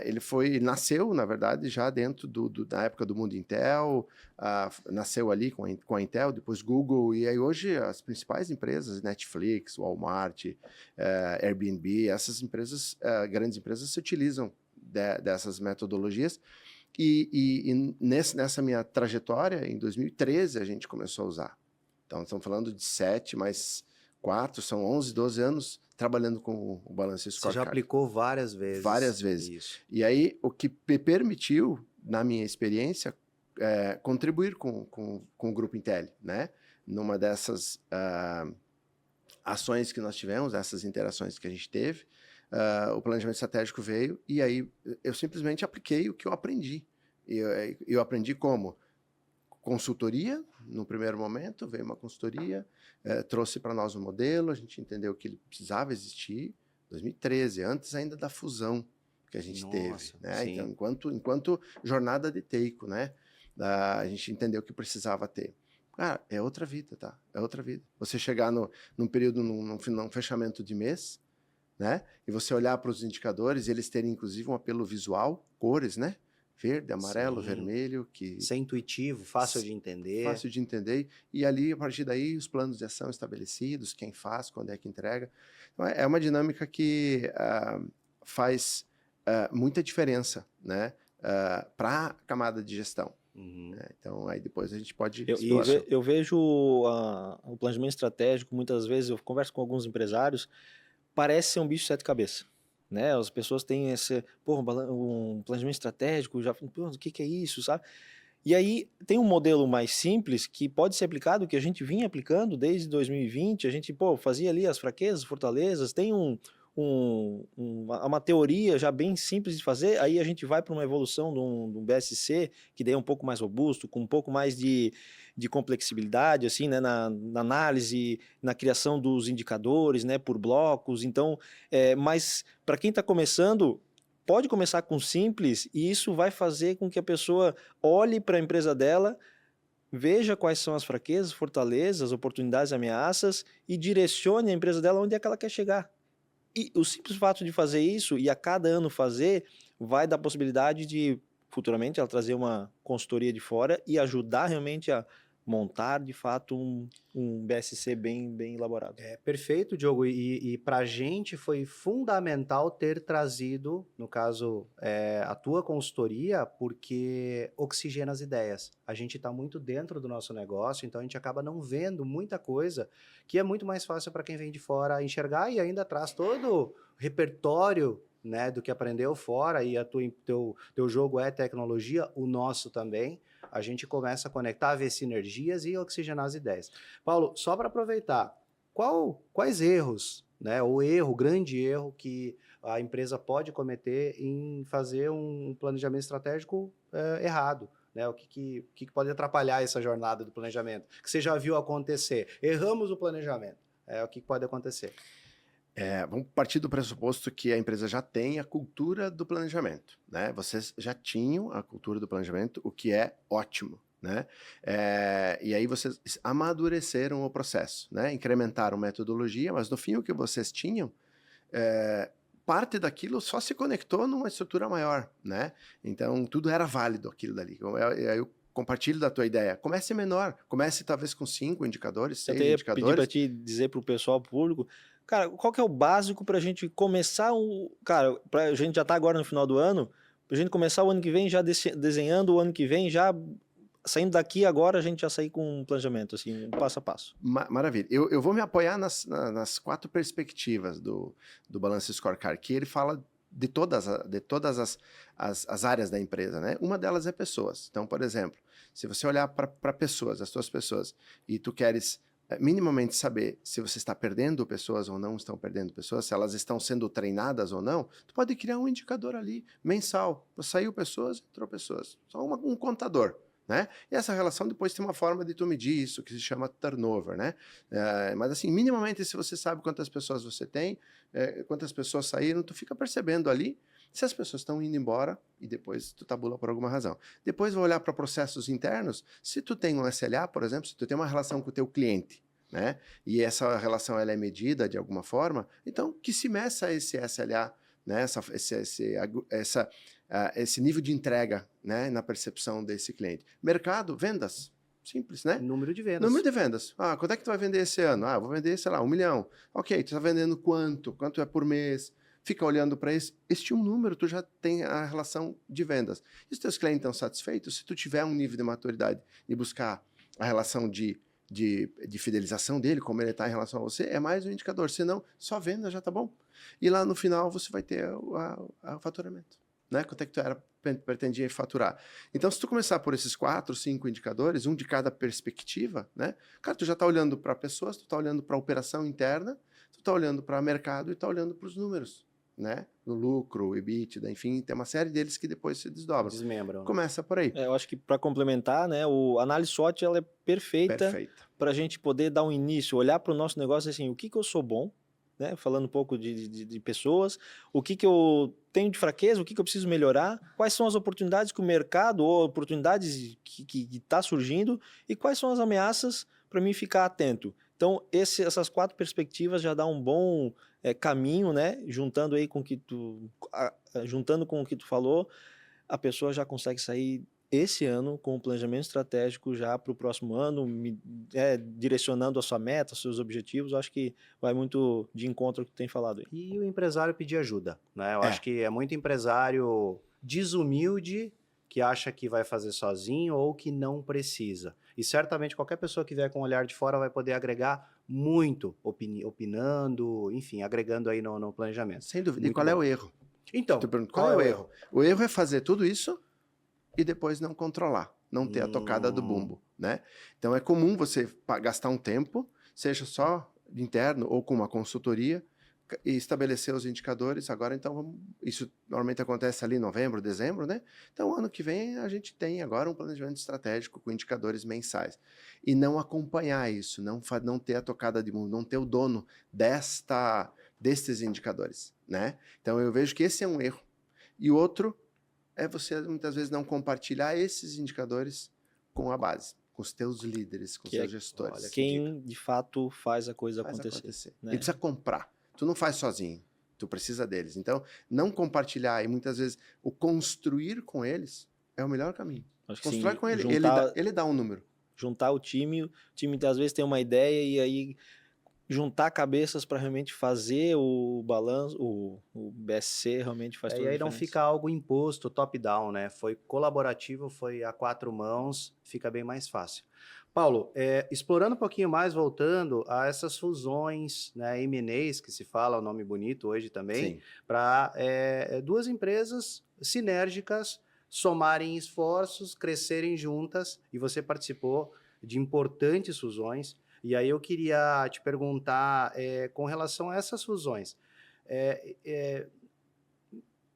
ele nasceu, na verdade, já dentro da época do mundo Intel, nasceu ali com a Intel, depois Google, e aí hoje as principais empresas, Netflix, Walmart, Airbnb, essas empresas, grandes empresas, se utilizam dessas metodologias. E nessa minha trajetória, em 2013, a gente começou a usar. Então, estamos falando de 7 mais 4, são 11, 12 anos trabalhando com o Balance Scorecard. Você já aplicou várias vezes. Várias vezes. Isso. E aí, o que me permitiu, na minha experiência, contribuir com o Grupo Intelli, né? Numa dessas ações que nós tivemos, essas interações que a gente teve, o planejamento estratégico veio e aí eu simplesmente apliquei o que eu aprendi. Eu aprendi como? Consultoria, no primeiro momento, veio uma consultoria, trouxe para nós um modelo, a gente entendeu que ele precisava existir, 2013, antes ainda da fusão que a gente teve. Né? Então, enquanto jornada de Teico, né? A gente entendeu que precisava ter. Cara, é outra vida, tá? É outra vida. Você chegar num período, num fechamento de mês, né? E você olhar para os indicadores, eles terem inclusive um apelo visual, cores, né? verde, amarelo, Sim. vermelho, que Ser intuitivo, fácil de entender. fácil de entender, e ali, a partir daí, os planos de ação estabelecidos, quem faz, quando é que entrega. Então, é uma dinâmica que faz muita diferença, né, para a camada de gestão. Uhum. Né? Então, aí depois a gente pode... Eu vejo o planejamento estratégico, muitas vezes eu converso com alguns empresários, parece ser um bicho de sete cabeças. Né? As pessoas têm esse, um planejamento estratégico, já, o que é isso, sabe? E aí tem um modelo mais simples que pode ser aplicado, que a gente vinha aplicando desde 2020, a gente fazia ali as fraquezas, fortalezas, tem uma teoria já bem simples de fazer, aí a gente vai para uma evolução de um BSC, que daí é um pouco mais robusto, com um pouco mais de complexibilidade, assim, né, na análise, na criação dos indicadores, né, por blocos. Então, mas para quem está começando, pode começar com simples e isso vai fazer com que a pessoa olhe para a empresa dela, veja quais são as fraquezas, fortalezas, oportunidades, ameaças e direcione a empresa dela onde é que ela quer chegar. E o simples fato de fazer isso e a cada ano fazer vai dar a possibilidade de futuramente ela trazer uma consultoria de fora e ajudar realmente a montar de fato um BSC bem elaborado. Perfeito, Diogo. E para a gente foi fundamental ter trazido, no caso, a tua consultoria, porque oxigena as ideias. A gente está muito dentro do nosso negócio, então a gente acaba não vendo muita coisa que é muito mais fácil para quem vem de fora enxergar e ainda traz todo o repertório, né, do que aprendeu fora e teu jogo é tecnologia, o nosso também. A gente começa a conectar, ver sinergias e oxigenar as ideias. Paulo, só para aproveitar, quais erros, né, o grande erro que a empresa pode cometer em fazer um planejamento estratégico errado? Né, o que pode atrapalhar essa jornada do planejamento? Que você já viu acontecer. Erramos o planejamento. O que pode acontecer? Vamos partir do pressuposto que a empresa já tem a cultura do planejamento, né? Vocês já tinham a cultura do planejamento, o que é ótimo, né? E aí vocês amadureceram o processo, né? Incrementaram metodologia, mas no fim o que vocês tinham, parte daquilo só se conectou numa estrutura maior, né? Então tudo era válido aquilo dali. Eu compartilho da tua ideia. Comece menor, comece talvez com 5 indicadores, 6 indicadores. Eu pedir para te dizer para o pessoal público, cara, qual que é o básico para a gente começar cara, a gente já está agora no final do ano, para a gente começar o ano que vem já desenhando o ano que vem, já saindo daqui agora a gente já sair com um planejamento, assim, passo a passo. Maravilha. Eu vou me apoiar nas 4 perspectivas do Balance Scorecard, que ele fala de todas as áreas da empresa, né? Uma delas é pessoas. Então, por exemplo, se você olhar para pessoas, as tuas pessoas, e tu queres minimamente saber se você está perdendo pessoas ou não estão perdendo pessoas, se elas estão sendo treinadas ou não, tu pode criar um indicador ali, mensal. Saiu pessoas, entrou pessoas. Só um contador. Né? E essa relação depois tem uma forma de tu medir isso, que se chama turnover, né? Mas assim, minimamente se você sabe quantas pessoas você tem, quantas pessoas saíram, tu fica percebendo ali se as pessoas estão indo embora e depois tu tabula por alguma razão. Depois vai olhar para processos internos, se tu tem um SLA, por exemplo, se tu tem uma relação com o teu cliente, né? E essa relação ela é medida de alguma forma, então que se meça esse SLA, né? Esse nível de entrega, né, na percepção desse cliente. Mercado, vendas, simples, né? Número de vendas. Número de vendas. Quanto é que tu vai vender esse ano? Vou vender, sei lá, 1 milhão. Ok, tu está vendendo quanto? Quanto é por mês? Fica olhando para este número, tu já tem a relação de vendas. E os teus clientes estão satisfeitos? Se tu tiver um nível de maturidade e buscar a relação de fidelização dele, como ele está em relação a você, é mais um indicador. Senão, só venda já tá bom. E lá no final você vai ter o faturamento. Né? Quanto é que tu pretendia faturar? Então, se tu começar por esses 4, 5 indicadores, um de cada perspectiva, né? Cara, tu já está olhando para pessoas, tu está olhando para a operação interna, tu está olhando para o mercado e está olhando para os números, né? No lucro, EBITDA, enfim, tem uma série deles que depois se desdobram. Desmembram. Começa por aí. Eu acho que para complementar, né, a análise SWOT ela é perfeita para a gente poder dar um início, olhar para o nosso negócio assim, o que eu sou bom, né? Falando um pouco de pessoas, o que eu tenho de fraqueza, o que eu preciso melhorar, quais são as oportunidades que o mercado ou oportunidades que está surgindo e quais são as ameaças para mim ficar atento. Então, essas 4 perspectivas já dá um bom caminho, né? Juntando com o que tu falou, a pessoa já consegue sair esse ano com o planejamento estratégico já para o próximo ano, direcionando a sua meta, seus objetivos. Eu acho que vai muito de encontro ao que tu tem falado aí. E o empresário pedir ajuda, né? Eu É. acho que é muito empresário desumilde que acha que vai fazer sozinho ou que não precisa. E certamente qualquer pessoa que vier com o olhar de fora vai poder agregar muito, opinando, enfim, agregando aí no planejamento. Sem dúvida. E Muito qual é bom. o erro? Então, Tu pergunta, qual é o erro? O erro é fazer tudo isso e depois não controlar, não ter a tocada do Hum. bumbo, né? Então é comum você gastar um tempo, seja só interno ou com uma consultoria, e estabelecer os indicadores. Agora, então, isso normalmente acontece ali em novembro, dezembro, né? Então, ano que vem, a gente tem agora um planejamento estratégico com indicadores mensais. E não acompanhar isso, não ter a tocada de bumbo, não ter o dono destes indicadores, né? Então, eu vejo que esse é um erro. E outro é você, muitas vezes, não compartilhar esses indicadores com a base, com os teus líderes, com os teus gestores. olha que Quem, de fato, faz a coisa Faz acontecer. E Né? precisa comprar. Tu não faz sozinho, tu precisa deles. Então, não compartilhar e muitas vezes o construir com eles é o melhor caminho. Acho que Constrói sim, com ele, juntar, ele dá um número. juntar o time às vezes tem uma ideia e aí juntar cabeças para realmente fazer o balanço, o BSC realmente faz toda E a aí não diferença. fica algo imposto, top-down, né? Foi colaborativo, foi a 4 mãos, fica bem mais fácil. Paulo, explorando um pouquinho mais, voltando a essas fusões, né, M&As, que se fala, o nome bonito hoje também, para duas empresas sinérgicas somarem esforços, crescerem juntas, e você participou de importantes fusões. E aí eu queria te perguntar, com relação a essas fusões,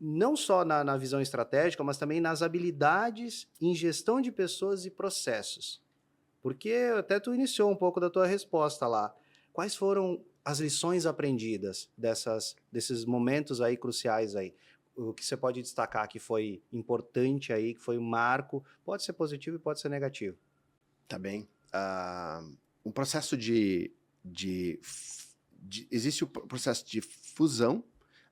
não só na visão estratégica, mas também nas habilidades em gestão de pessoas e processos. Porque até tu iniciou um pouco da tua resposta lá. Quais foram as lições aprendidas desses momentos aí cruciais aí? O que você pode destacar que foi importante aí, que foi um marco, pode ser positivo e pode ser negativo. Tá bem. Um processo existe o processo de fusão,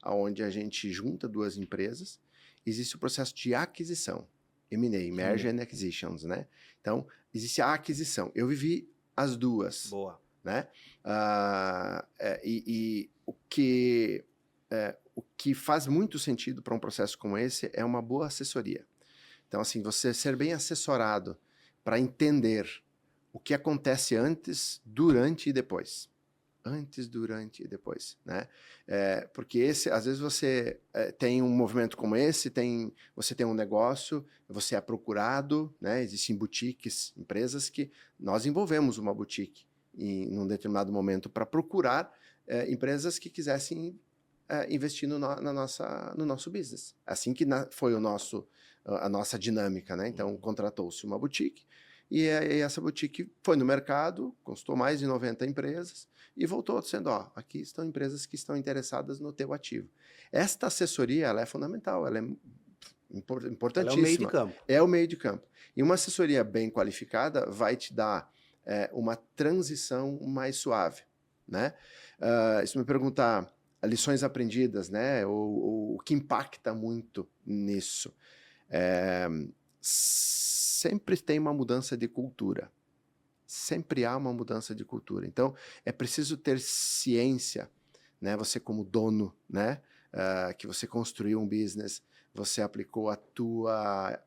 onde a gente junta duas empresas. Existe o processo de aquisição, M&A, Merger and Acquisitions, né? Então, existe a aquisição. Eu vivi as duas. Boa. Né? O que faz muito sentido para um processo como esse é uma boa assessoria. Então, assim, você ser bem assessorado para entender o que acontece antes, durante e depois. Antes, durante e depois, né? Porque às vezes você tem um movimento como esse, você tem um negócio, você é procurado, né? Existem boutiques, empresas que nós envolvemos uma boutique em um determinado momento para procurar empresas que quisessem investir no nosso business. Assim que foi a nossa dinâmica, né? Então, contratou-se uma boutique e essa boutique foi no mercado, consultou mais de 90 empresas e voltou dizendo, aqui estão empresas que estão interessadas no teu ativo. Esta assessoria, ela é fundamental, ela é importantíssima. Ela é o meio de campo. É o meio de campo. E uma assessoria bem qualificada vai te dar uma transição mais suave, né? Se me perguntar lições aprendidas, né? O que impacta muito nisso. Sempre tem uma mudança de cultura. Sempre há uma mudança de cultura. Então, é preciso ter ciência, né? Você como dono, né? Que você construiu um business, você aplicou a tua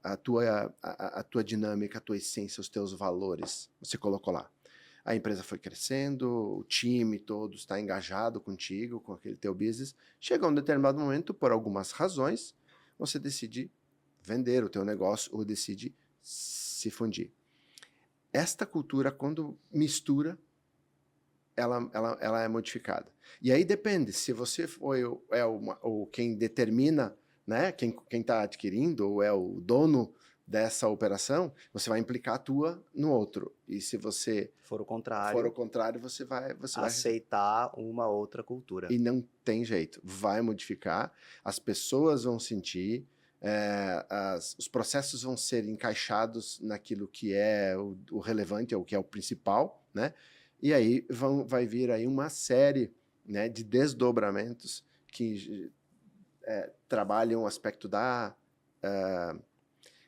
dinâmica, a tua essência, os teus valores. Você colocou lá. A empresa foi crescendo, o time todo está engajado contigo, com aquele teu business. Chega um determinado momento, por algumas razões, você decide vender o teu negócio ou decide se fundir. Esta cultura, quando mistura, ela é modificada. E aí depende, se você foi quem determina, né, quem está adquirindo, ou é o dono dessa operação, você vai implicar a tua no outro. E se você for o contrário, você vai aceitar uma outra cultura. E não tem jeito, vai modificar, as pessoas vão sentir, os processos vão ser encaixados naquilo que é o relevante, ou que é o principal, né? E aí vai vir aí uma série, né, de desdobramentos que trabalham o aspecto da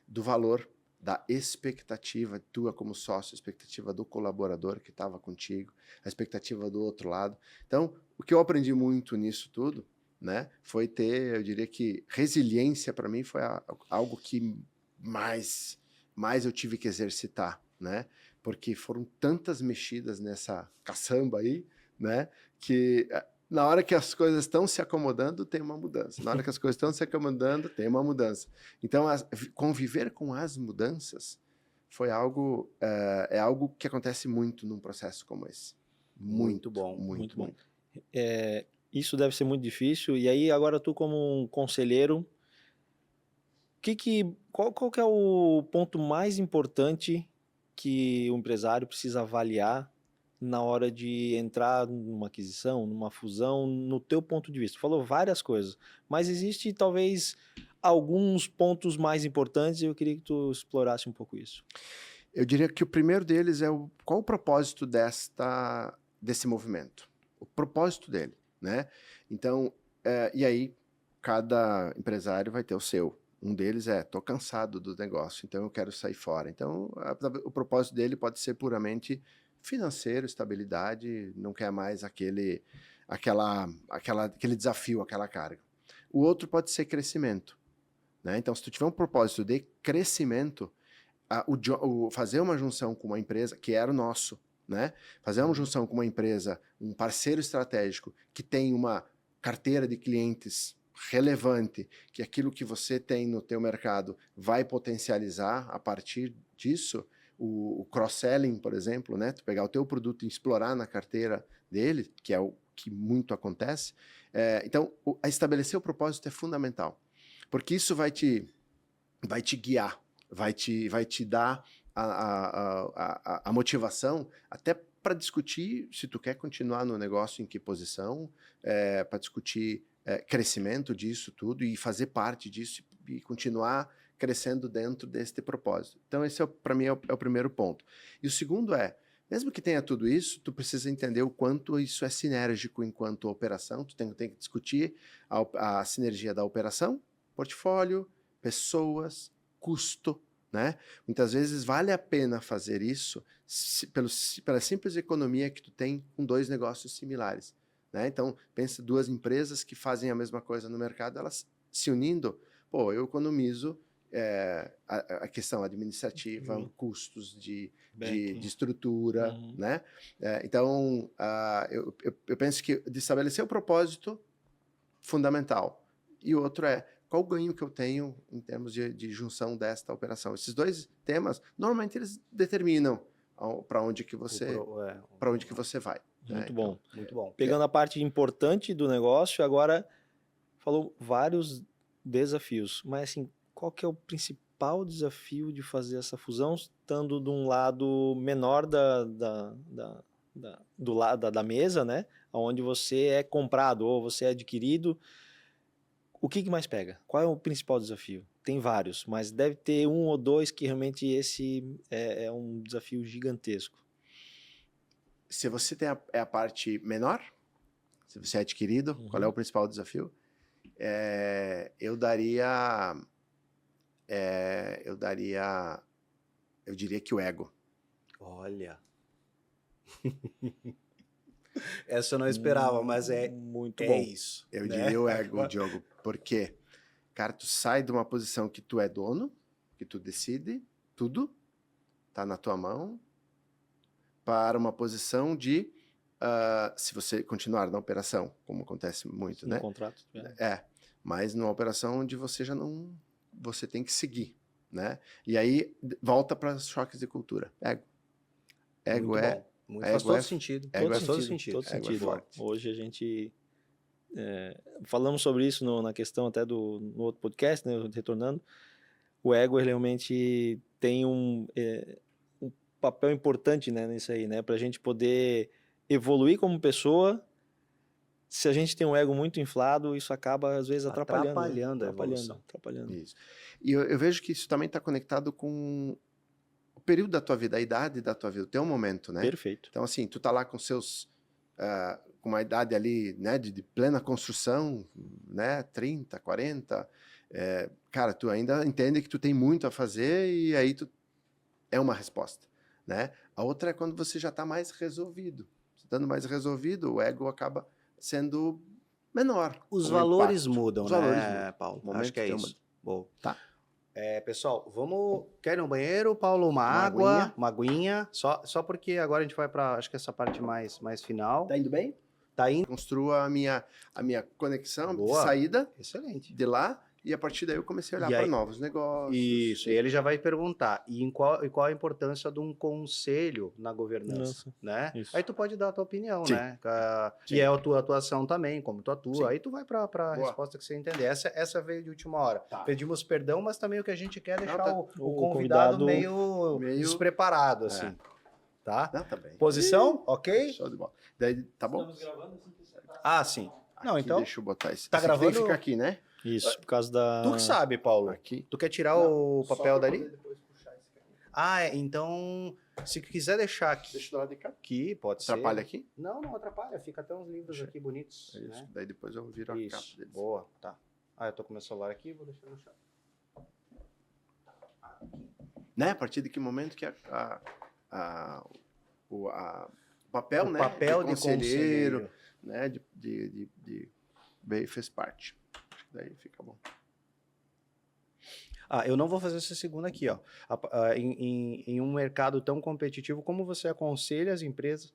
do valor da expectativa tua como sócio, a expectativa do colaborador que estava contigo, a expectativa do outro lado. Então, o que eu aprendi muito nisso tudo, né, foi ter, eu diria que resiliência para mim foi algo que mais eu tive que exercitar, né, porque foram tantas mexidas nessa caçamba aí, né, que na hora que as coisas estão se acomodando, tem uma mudança. Na hora que as coisas estão se acomodando, tem uma mudança. Então, conviver com as mudanças foi algo, é algo que acontece muito num processo como esse. Muito bom. Muito bom. Isso deve ser muito difícil. E aí, agora tu como um conselheiro, qual que é o ponto mais importante que o empresário precisa avaliar na hora de entrar numa aquisição, numa fusão, no teu ponto de vista? Tu falou várias coisas, mas existe talvez alguns pontos mais importantes e eu queria que tu explorasse um pouco isso. Eu diria que o primeiro deles é qual o propósito desse movimento? O propósito dele, né? Então, e aí cada empresário vai ter o seu. Um deles tô cansado do negócio, então eu quero sair fora. Então, o propósito dele pode ser puramente financeiro, estabilidade, não quer mais aquele desafio, aquela carga. O outro pode ser crescimento, né? Então, se tu tiver um propósito de crescimento, fazer uma junção com uma empresa, que era o nosso, né? Fazer uma junção com uma empresa, um parceiro estratégico, que tem uma carteira de clientes relevante, que aquilo que você tem no teu mercado vai potencializar a partir disso, o cross-selling, por exemplo, né? Tu pegar o teu produto e explorar na carteira dele, que é o que muito acontece. Então, estabelecer o propósito é fundamental, porque isso vai te guiar, vai te dar a motivação até para discutir se tu quer continuar no negócio, em que posição, para discutir crescimento disso tudo e fazer parte disso e continuar crescendo dentro deste propósito. Então, esse para mim é o primeiro ponto. E o segundo mesmo que tenha tudo isso, tu precisa entender o quanto isso é sinérgico enquanto operação, tu tem que discutir a sinergia da operação, portfólio, pessoas, custo, né? Muitas vezes vale a pena fazer isso pela simples economia que tu tem com dois negócios similares, né? Então, pensa duas empresas que fazem a mesma coisa no mercado, elas se unindo, eu economizo a questão administrativa, custos de estrutura, né? Então, eu penso que de estabelecer o propósito, fundamental. E o outro qual o ganho que eu tenho em termos de junção desta operação. Esses dois temas, normalmente eles determinam para onde que você vai. Muito bom. Então, muito bom. Pegando a parte importante do negócio, agora falou vários desafios, mas assim, qual que é o principal desafio de fazer essa fusão, estando de um lado menor do lado da mesa, né? Onde você é comprado ou você é adquirido? O que mais pega? Qual é o principal desafio? Tem vários, mas deve ter um ou dois que realmente esse é um desafio gigantesco. Se você tem a parte menor, se você é adquirido, qual é o principal desafio? Eu diria que o ego. Olha. Essa eu não esperava, mas muito bom. Isso. Eu diria o ego, Diogo, porque, cara, tu sai de uma posição que tu é dono, que tu decide tudo, tá na tua mão, para uma posição de, se você continuar na operação, como acontece muito, né? No contrato. Mas numa operação onde você já não, você tem que seguir, né? E aí volta para os choques de cultura. Ego faz todo sentido. Faz todo sentido. Hoje a gente falamos sobre isso na questão até no outro podcast, né, retornando. O ego realmente tem um papel importante, né, nisso aí, né, para a gente poder evoluir como pessoa. Se a gente tem um ego muito inflado, isso acaba às vezes atrapalhando a evolução. Isso. E eu vejo que isso também está conectado com o período da tua vida, a idade da tua vida, o teu momento, né? Perfeito. Então, assim, tu tá lá com seus com uma idade ali, né, de plena construção, né, 30, 40, cara, tu ainda entende que tu tem muito a fazer e aí tu é uma resposta, né? A outra é quando você já está mais resolvido. Estando mais resolvido, o ego acaba sendo menor. Os o valores impacto. mudam, Os né, valores mudam. Paulo? O momento Acho que é tem isso. Bom. Tá. Pessoal, vamos... Quer ir no banheiro, Paulo? Uma água, aguinha. uma aguinha. Só porque agora a gente vai para, acho que essa parte mais final. Tá indo bem? Tá indo? Construa a minha conexão de Boa. saída Excelente. de lá e a partir daí eu comecei a olhar E para aí- novos negócios. Isso, e ele já vai perguntar, qual a importância de um conselho na governança, Nossa, né? isso. Aí tu pode dar a tua opinião, Sim. né? Sim. E é a tua atuação também, como tu atua. Sim. Aí tu vai para a Boa. resposta que você entender. Essa veio de última hora. Tá. Pedimos perdão, mas também o que a gente quer é deixar tá. o O convidado convidado meio despreparado, assim. Tá? Não, tá bem. Posição, ok? Show de bola. Daí, tá bom? gravando assim que você tá. Ah, sim. Não, Aqui, então, deixa eu botar esse. Tá Esse aqui tem que gravando? ficar aqui, né? Isso, por causa da... tu que sabe, Paulo. Aqui. Tu quer tirar o papel dali? Ah, então, se quiser deixar aqui, Deixa do lado de cá. pode ser. Atrapalha aqui? Não atrapalha. Fica até uns livros aqui bonitos. É isso. Né? Daí depois eu viro a capa Isso, deles. boa, tá. Eu tô com meu celular aqui, vou deixar no chão. Né? A partir de que momento que o papel, O né? papel de de conselheiro, né? Daí fez parte. Acho que daí fica bom. Eu não vou fazer essa segunda aqui, ó. Em um mercado tão competitivo, como você aconselha as empresas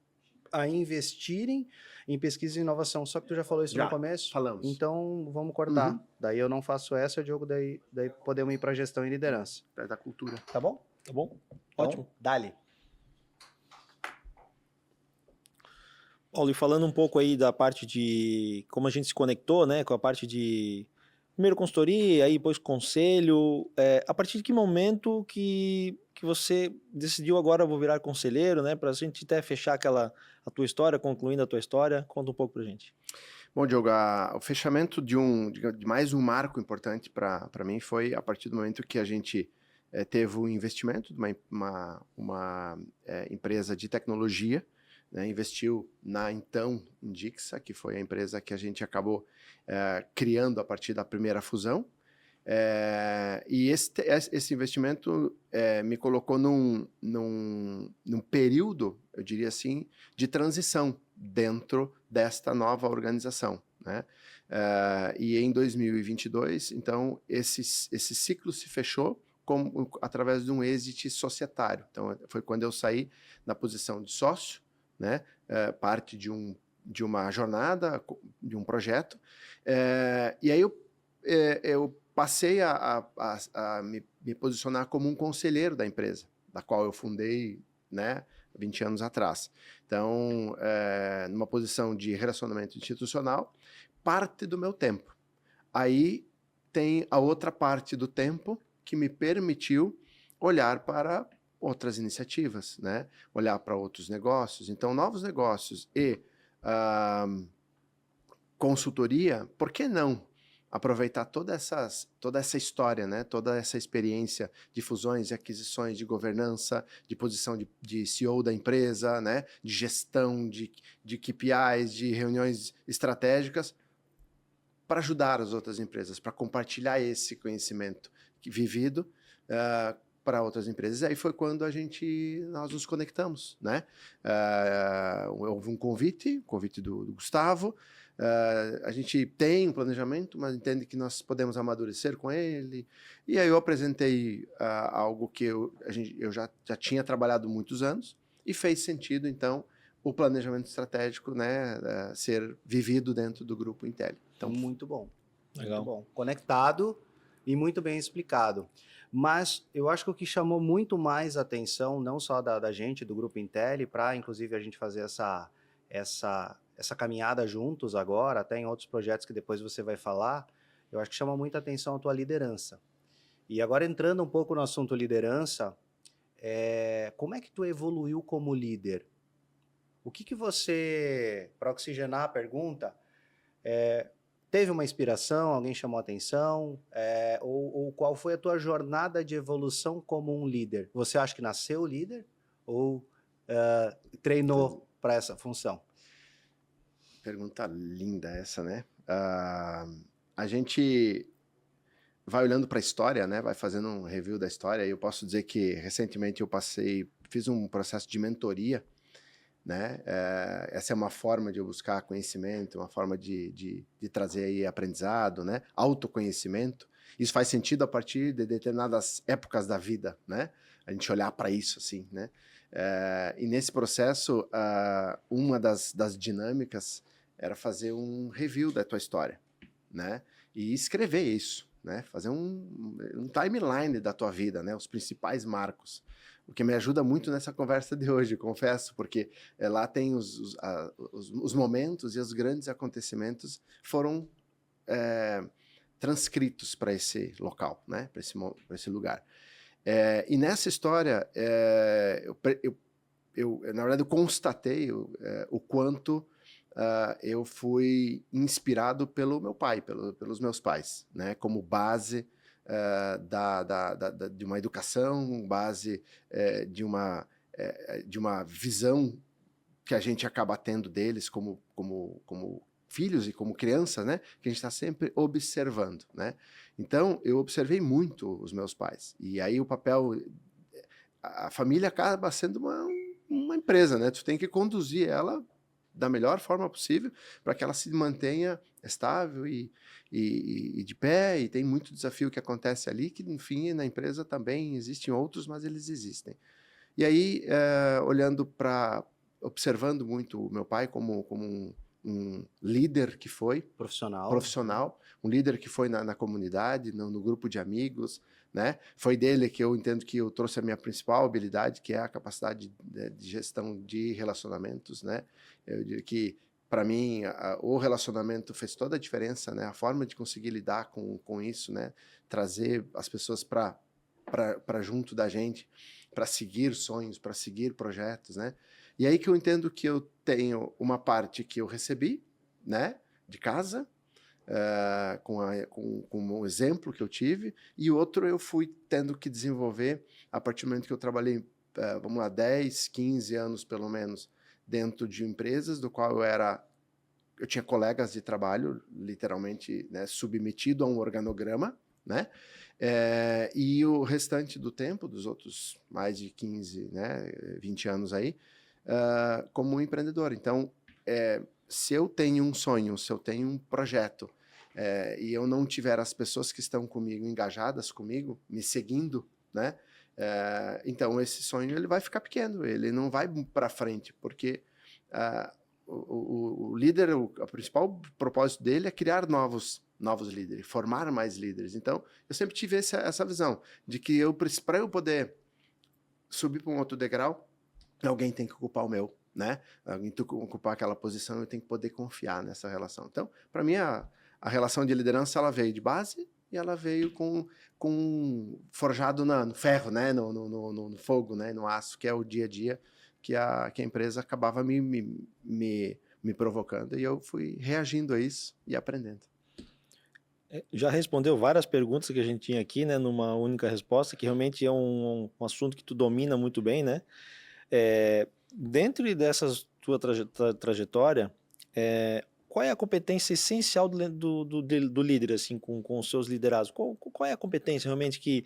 a investirem em pesquisa e inovação? Só que tu já falou isso Já, no começo. falamos. Então, vamos cortar. Uhum. Daí eu não faço essa, Diogo, daí podemos ir para gestão e liderança. É da cultura. Tá bom? Tá bom? Então, Ótimo. Dali. Paulo, e falando um pouco aí da parte de como a gente se conectou, né, com a parte de primeiro consultoria, aí depois conselho, a partir de que momento que você decidiu agora vou virar conselheiro, né, para a gente até fechar a tua história, concluindo a tua história, conta um pouco pra gente. Bom, Diogo, o fechamento de mais um marco importante para mim foi a partir do momento que a gente teve o investimento de uma empresa de tecnologia, né, investiu na então Indixa, que foi a empresa que a gente acabou criando a partir da primeira fusão. E esse investimento me colocou num período, eu diria assim, de transição dentro desta nova organização, né? E em 2022, então, esse ciclo se fechou através de um exit societário. Então, foi quando eu saí na posição de sócio, né? Parte de uma jornada, de um projeto. E aí eu passei a me posicionar como um conselheiro da empresa, da qual eu fundei, né, 20 anos atrás. Então, numa posição de relacionamento institucional, parte do meu tempo. Aí tem a outra parte do tempo que me permitiu olhar para outras iniciativas, né? Olhar para outros negócios. Então, novos negócios e consultoria, por que não aproveitar toda essa história, né? Toda essa experiência de fusões e aquisições, de governança, de posição de CEO da empresa, né? De gestão, de KPIs, de reuniões estratégicas, para ajudar as outras empresas, para compartilhar esse conhecimento vivido para outras empresas. E aí foi quando nós nos conectamos, né? Houve um convite do Gustavo. A gente tem um planejamento, mas entende que nós podemos amadurecer com ele. E aí eu apresentei algo que eu já tinha trabalhado muitos anos e fez sentido, então, o planejamento estratégico, né, ser vivido dentro do grupo Intelli. Então, muito bom. Legal. Muito bom. Conectado e muito bem explicado. Mas eu acho que o que chamou muito mais atenção, não só da gente, do Grupo Intelli, para inclusive a gente fazer essa caminhada juntos agora, até em outros projetos que depois você vai falar, eu acho que chama muita atenção a tua liderança. E agora entrando um pouco no assunto liderança, como é que tu evoluiu como líder? O que você, para oxigenar a pergunta, teve uma inspiração, alguém chamou a atenção, ou qual foi a tua jornada de evolução como um líder? Você acha que nasceu líder ou treinou para essa função? Pergunta linda essa, né? A gente vai olhando para a história, né? Vai fazendo um review da história. E eu posso dizer que recentemente fiz um processo de mentoria, né? Essa é uma forma de eu buscar conhecimento, uma forma de trazer aí aprendizado, né? Autoconhecimento. Isso faz sentido a partir de determinadas épocas da vida, né? A gente olhar para isso, assim, né? E nesse processo, uma das dinâmicas era fazer um review da tua história, né? E escrever isso, né? Fazer um timeline da tua vida, né? Os principais marcos. O que me ajuda muito nessa conversa de hoje, confesso, porque lá tem os momentos e os grandes acontecimentos foram transcritos para esse local, né? Para esse lugar. E nessa história, na verdade, eu constatei o quanto eu fui inspirado pelo meu pai, pelos meus pais, né? Como base de uma educação, base de uma visão que a gente acaba tendo deles como filhos e como crianças, né? Que a gente está sempre observando, né? Então, eu observei muito os meus pais. E aí o papel... A família acaba sendo uma empresa, né? Tu tem que conduzir ela da melhor forma possível para que ela se mantenha estável e de pé, e tem muito desafio que acontece ali, que, enfim, na empresa também existem outros, mas eles existem. E aí, observando muito o meu pai como um líder que foi, profissional, um líder que foi na comunidade, no grupo de amigos, né? Foi dele que eu entendo que eu trouxe a minha principal habilidade, que é a capacidade de gestão de relacionamentos, né? Eu diria que, para mim, o relacionamento fez toda a diferença, né? A forma de conseguir lidar com isso, né? Trazer as pessoas para junto da gente, para seguir sonhos, para seguir projetos, né? E aí que eu entendo que eu tenho uma parte que eu recebi, né? De casa, com um exemplo que eu tive, e outro eu fui tendo que desenvolver a partir do momento que eu trabalhei, vamos lá, 10, 15 anos pelo menos, dentro de empresas, do qual eu tinha colegas de trabalho, literalmente, né, submetido a um organograma, né? E o restante do tempo, dos outros mais de 15, né, 20 anos aí, como um empreendedor. Então, se eu tenho um sonho, se eu tenho um projeto, e eu não tiver as pessoas que estão comigo, engajadas comigo, me seguindo, né? Então esse sonho ele vai ficar pequeno, ele não vai para frente, porque o líder, o principal propósito dele é criar novos líderes, formar mais líderes. Então eu sempre tive essa visão de que para eu poder subir para um outro degrau, alguém tem que ocupar o meu, né? Alguém tem que ocupar aquela posição, eu tenho que poder confiar nessa relação. Então, para mim, a relação de liderança, ela veio de base e ela veio com forjado no ferro, né? No fogo, né? No aço, que é o dia a dia que a empresa acabava me provocando. E eu fui reagindo a isso e aprendendo. Já respondeu várias perguntas que a gente tinha aqui, né? Numa única resposta, que realmente é um assunto que tu domina muito bem, né? Dentro dessas tua trajetória, qual é a competência essencial do líder, assim, com os seus liderados? Qual é a competência realmente que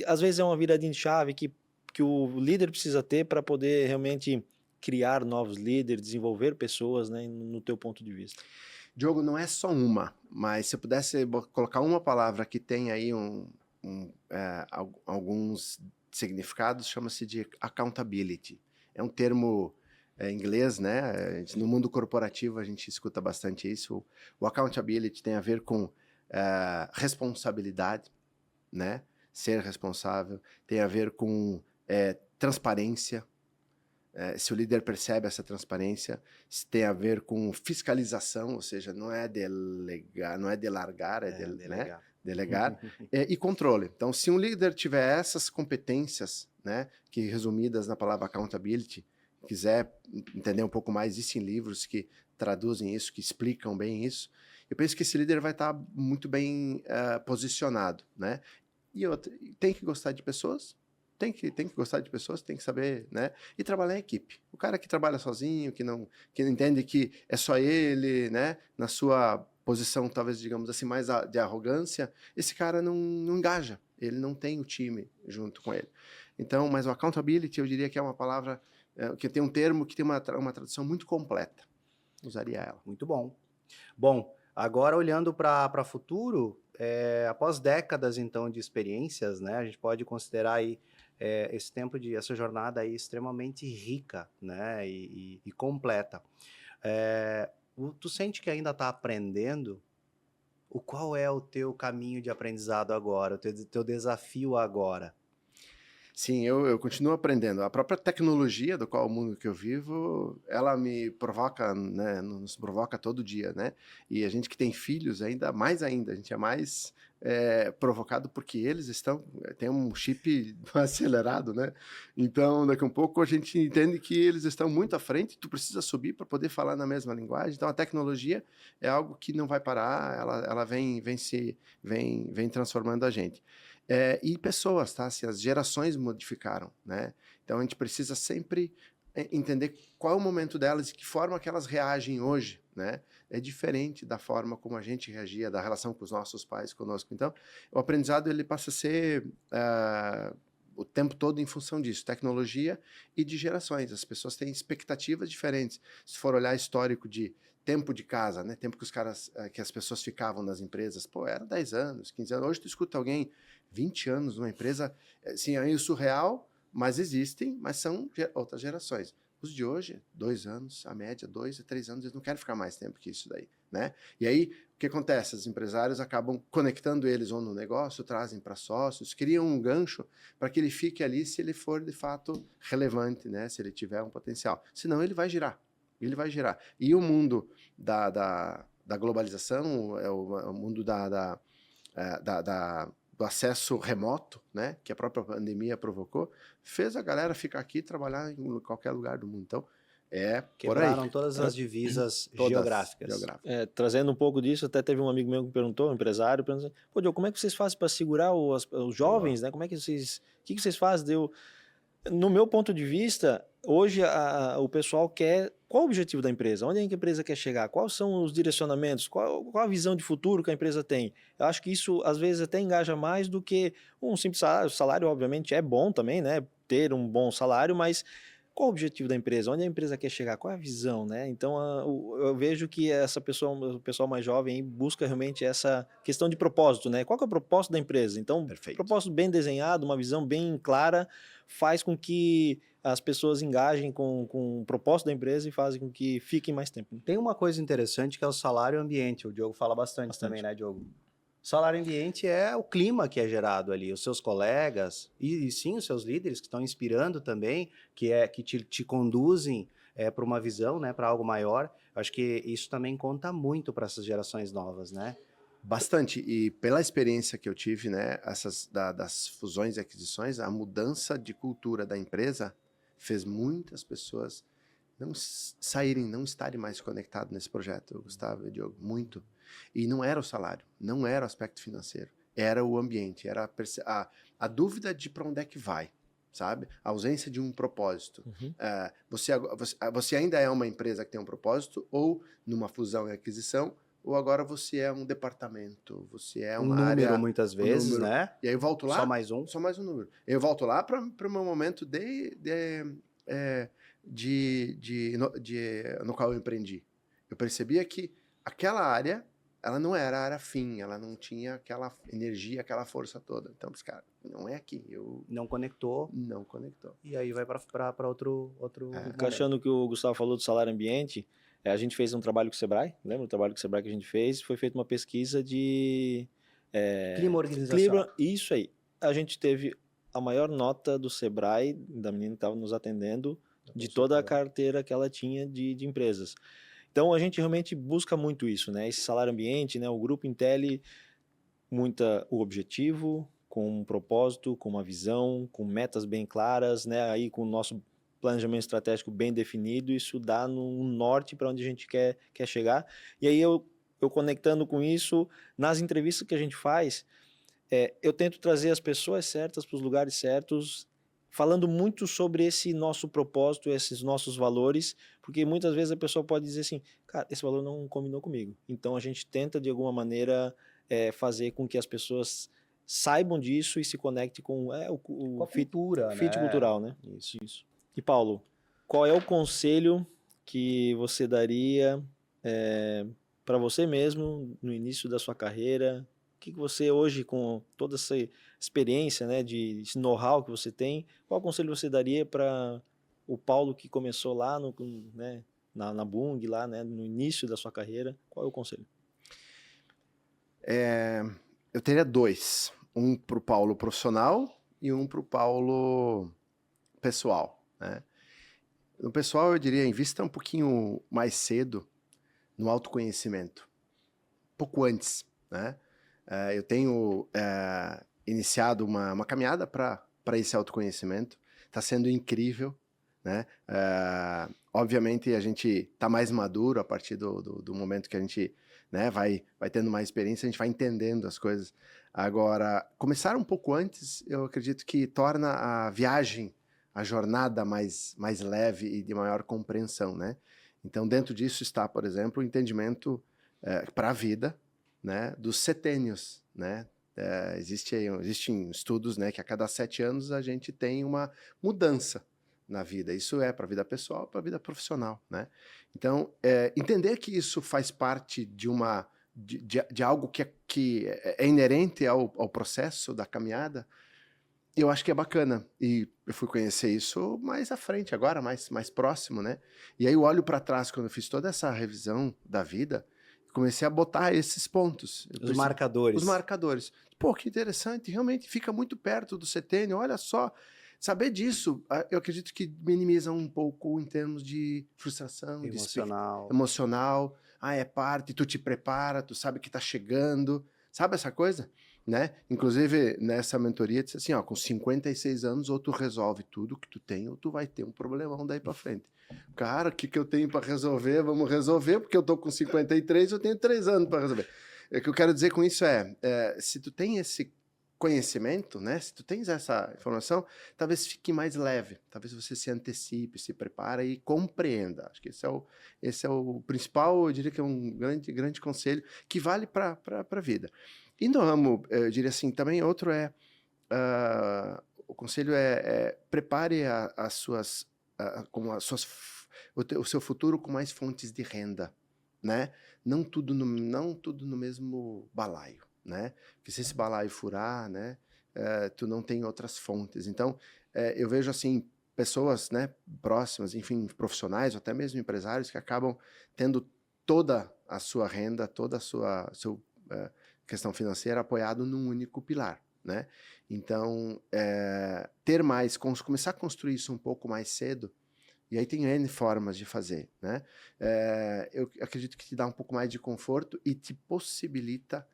às vezes é uma viradinha de chave que o líder precisa ter para poder realmente criar novos líderes, desenvolver pessoas, né, no teu ponto de vista? Diogo, não é só uma, mas se eu pudesse colocar uma palavra que tem aí alguns significados, chama-se de accountability. É um termo inglês, né? No mundo corporativo a gente escuta bastante isso. O accountability tem a ver com responsabilidade, né? Ser responsável. Tem a ver com transparência. Se o líder percebe essa transparência, se tem a ver com fiscalização, ou seja, não é delegar, não é delargar, delegar. Né? Delegar, e controle. Então, se um líder tiver essas competências, né, que resumidas na palavra accountability, quiser entender um pouco mais, existem livros que traduzem isso, que explicam bem isso, eu penso que esse líder vai estar muito bem posicionado, né? E outra, tem que gostar de pessoas, tem que gostar de pessoas, tem que saber, né? E trabalhar em equipe. O cara que trabalha sozinho, que não entende que é só ele, né? Na sua posição, talvez, digamos assim, mais de arrogância, esse cara não engaja. Ele não tem o time junto com ele. Então, mas o accountability, eu diria que é uma palavra, que tem um termo que tem uma tradução muito completa. Usaria ela. Muito bom. Bom, agora olhando para futuro, após décadas então de experiências, né, a gente pode considerar aí esse tempo essa jornada aí extremamente rica, né, e completa. Tu sente que ainda está aprendendo? Qual é o teu caminho de aprendizado agora, o teu desafio agora? Sim, eu continuo aprendendo. A própria tecnologia do qual o mundo que eu vivo, ela me provoca, né, nos provoca todo dia, né? E a gente que tem filhos ainda, mais ainda, a gente é mais provocado porque eles têm um chip acelerado, né? Então, daqui a um pouco a gente entende que eles estão muito à frente, tu precisa subir para poder falar na mesma linguagem. Então, a tecnologia é algo que não vai parar, ela vem transformando a gente. E pessoas, tá? Se as gerações modificaram, né? Então a gente precisa sempre entender qual é o momento delas e que forma que elas reagem hoje, né? É diferente da forma como a gente reagia, da relação com os nossos pais conosco. Então, o aprendizado ele passa a ser o tempo todo em função disso, tecnologia e de gerações. As pessoas têm expectativas diferentes. Se for olhar histórico de tempo de casa, né? Tempo que as pessoas ficavam nas empresas, pô, era 10 anos, 15 anos. Hoje tu escuta alguém 20 anos numa empresa, assim, é surreal, mas existem, mas são outras gerações. Os de hoje, 2 anos, a média, 2 a 3 anos, eles não querem ficar mais tempo que isso daí, né? E aí, o que acontece? Os empresários acabam conectando eles ou no negócio, trazem para sócios, criam um gancho para que ele fique ali se ele for, de fato, relevante, né? Se ele tiver um potencial. Senão, ele vai girar. Ele vai girar. E o mundo da globalização, o mundo do acesso remoto, né, que a própria pandemia provocou, fez a galera ficar aqui e trabalhar em qualquer lugar do mundo. Então, Quebraram por aí. todas as divisas Todas geográficas. Trazendo um pouco disso, até teve um amigo meu que me perguntou, um empresário, perguntou, pô, Diogo, como é que vocês fazem para segurar os jovens, né? Como é que vocês, o que vocês fazem? No meu ponto de vista, hoje o pessoal quer... Qual o objetivo da empresa? Onde é que a empresa quer chegar? Quais são os direcionamentos? Qual a visão de futuro que a empresa tem? Eu acho que isso, às vezes, até engaja mais do que um simples salário. O salário, obviamente, é bom também, né? Ter um bom salário, mas qual o objetivo da empresa? Onde a empresa quer chegar? Qual é a visão, né? Então, eu vejo que o pessoal mais jovem aí busca realmente essa questão de propósito, né? Qual que é o propósito da empresa? Então, Perfeito. propósito bem desenhado, uma visão bem clara, faz com que as pessoas engajem com o propósito da empresa e fazem com que fiquem mais tempo. Tem uma coisa interessante que é o salário ambiente. O Diogo fala bastante também, né, Diogo? O salário ambiente é o clima que é gerado ali, os seus colegas e sim os seus líderes que estão inspirando também, que te conduzem para uma visão, né, para algo maior. Acho que isso também conta muito para essas gerações novas, né? Bastante, e pela experiência que eu tive, né, das fusões e aquisições, a mudança de cultura da empresa fez muitas pessoas não estarem mais conectadas nesse projeto, Gustavo e Diogo, muito. E não era o salário, não era o aspecto financeiro, era o ambiente, era a dúvida de para onde é que vai, sabe? A ausência de um propósito. Uhum. Você ainda é uma empresa que tem um propósito, ou numa fusão e aquisição, ou agora você é um departamento, você é uma número área... muitas vezes, né? E aí eu volto lá... Só mais um. Só mais um número. Eu volto lá para o meu momento no qual eu empreendi. Eu percebia que aquela área, ela não era a área fim, ela não tinha aquela energia, aquela força toda. Então, cara, não é aqui. Não conectou. Não conectou. E aí vai para outro Encaixando o que o Gustavo falou do salário ambiente, a gente fez um trabalho com o Sebrae, lembra o trabalho com o Sebrae que a gente fez? Foi feita uma pesquisa de... clima organizacional. Isso aí. A gente teve a maior nota do Sebrae, da menina que estava nos atendendo, de toda a carteira que ela tinha de empresas. Então, a gente realmente busca muito isso, né? Esse salário ambiente, né? O Grupo Intel, o objetivo, com um propósito, com uma visão, com metas bem claras, né? Aí com o nosso planejamento estratégico bem definido, isso dá um norte para onde a gente quer chegar. E aí eu conectando com isso, nas entrevistas que a gente faz, eu tento trazer as pessoas certas para os lugares certos falando muito sobre esse nosso propósito, esses nossos valores, porque muitas vezes a pessoa pode dizer assim, cara, esse valor não combinou comigo. Então a gente tenta de alguma maneira fazer com que as pessoas saibam disso e se conectem com Com o a cultura, fit né? cultural, né? Isso. Isso. E Paulo, qual é o conselho que você daria para você mesmo no início da sua carreira? O que você hoje, com toda essa experiência, né, de esse know-how que você tem, qual conselho você daria para o Paulo que começou lá né, na Bung, lá, né, no início da sua carreira? Qual é o conselho? Eu teria dois. Um para o Paulo profissional e um para o Paulo pessoal, né? No pessoal, eu diria, invista um pouquinho mais cedo no autoconhecimento. Pouco antes, né? Eu tenho iniciado uma caminhada para esse autoconhecimento. Está sendo incrível, né? Obviamente, a gente está mais maduro a partir do momento que a gente, né, vai tendo mais experiência, a gente vai entendendo as coisas. Agora, começar um pouco antes, eu acredito que torna a viagem, a jornada mais leve e de maior compreensão, né? Então, dentro disso está, por exemplo, o entendimento para a vida, né, dos setênios, né? Existem estudos, né, que a cada 7 anos a gente tem uma mudança na vida. Isso é para a vida pessoal, para a vida profissional, né? Então, entender que isso faz parte de algo que é inerente ao processo da caminhada, eu acho que é bacana. E eu fui conhecer isso mais à frente, agora, mais próximo, né? E aí eu olho para trás, quando eu fiz toda essa revisão da vida, comecei a botar esses pontos. Os marcadores. Os marcadores. Pô, que interessante, realmente fica muito perto do setênio, olha só. Saber disso, eu acredito que minimiza um pouco em termos de frustração, Emocional. emocional. É parte, tu te prepara, tu sabe que tá chegando, sabe essa coisa? Né? Inclusive, nessa mentoria, disse assim, ó, com 56 anos, ou tu resolve tudo que tu tem, ou tu vai ter um problemão daí pra frente. Cara, o que eu tenho para resolver? Vamos resolver, porque eu tô com 53, eu tenho 3 anos para resolver. O que eu quero dizer com isso se tu tem esse conhecimento, né? Se tu tens essa informação, talvez fique mais leve, talvez você se antecipe, se prepara e compreenda. Acho que esse é o principal, eu diria que é um grande conselho que vale para a vida. E no ramo, eu diria assim, também outro o conselho prepare o seu futuro com mais fontes de renda, né? Não tudo no mesmo balaio, né? Porque se esse balaio furar, né, tu não tem outras fontes. Então, eu vejo assim pessoas, né, próximas, enfim, profissionais ou até mesmo empresários que acabam tendo toda a sua renda, toda a sua questão financeira apoiado num único pilar, né? Então, começar a construir isso um pouco mais cedo. E aí tem N formas de fazer, né? Eu acredito que te dá um pouco mais de conforto e te possibilita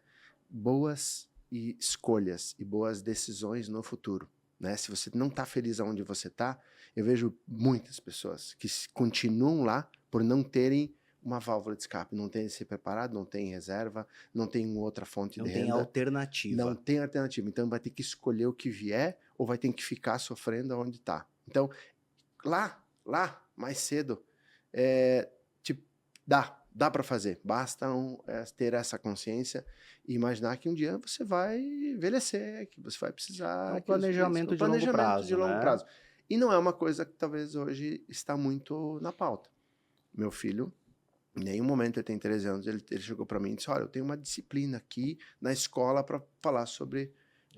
boas escolhas e boas decisões no futuro, né? Se você não está feliz aonde você está, eu vejo muitas pessoas que continuam lá por não terem uma válvula de escape, não terem se preparado, não tem reserva, não tem outra fonte de renda. Não tem alternativa. Não tem alternativa. Então vai ter que escolher o que vier ou vai ter que ficar sofrendo aonde está. Então, lá, mais cedo, dá para fazer. Basta ter essa consciência e imaginar que um dia você vai envelhecer, que você vai precisar... É um planejamento de longo prazo. E não é uma coisa que talvez hoje está muito na pauta. Meu filho, em nenhum momento, ele tem 13 anos, ele chegou para mim e disse, olha, eu tenho uma disciplina aqui na escola para falar sobre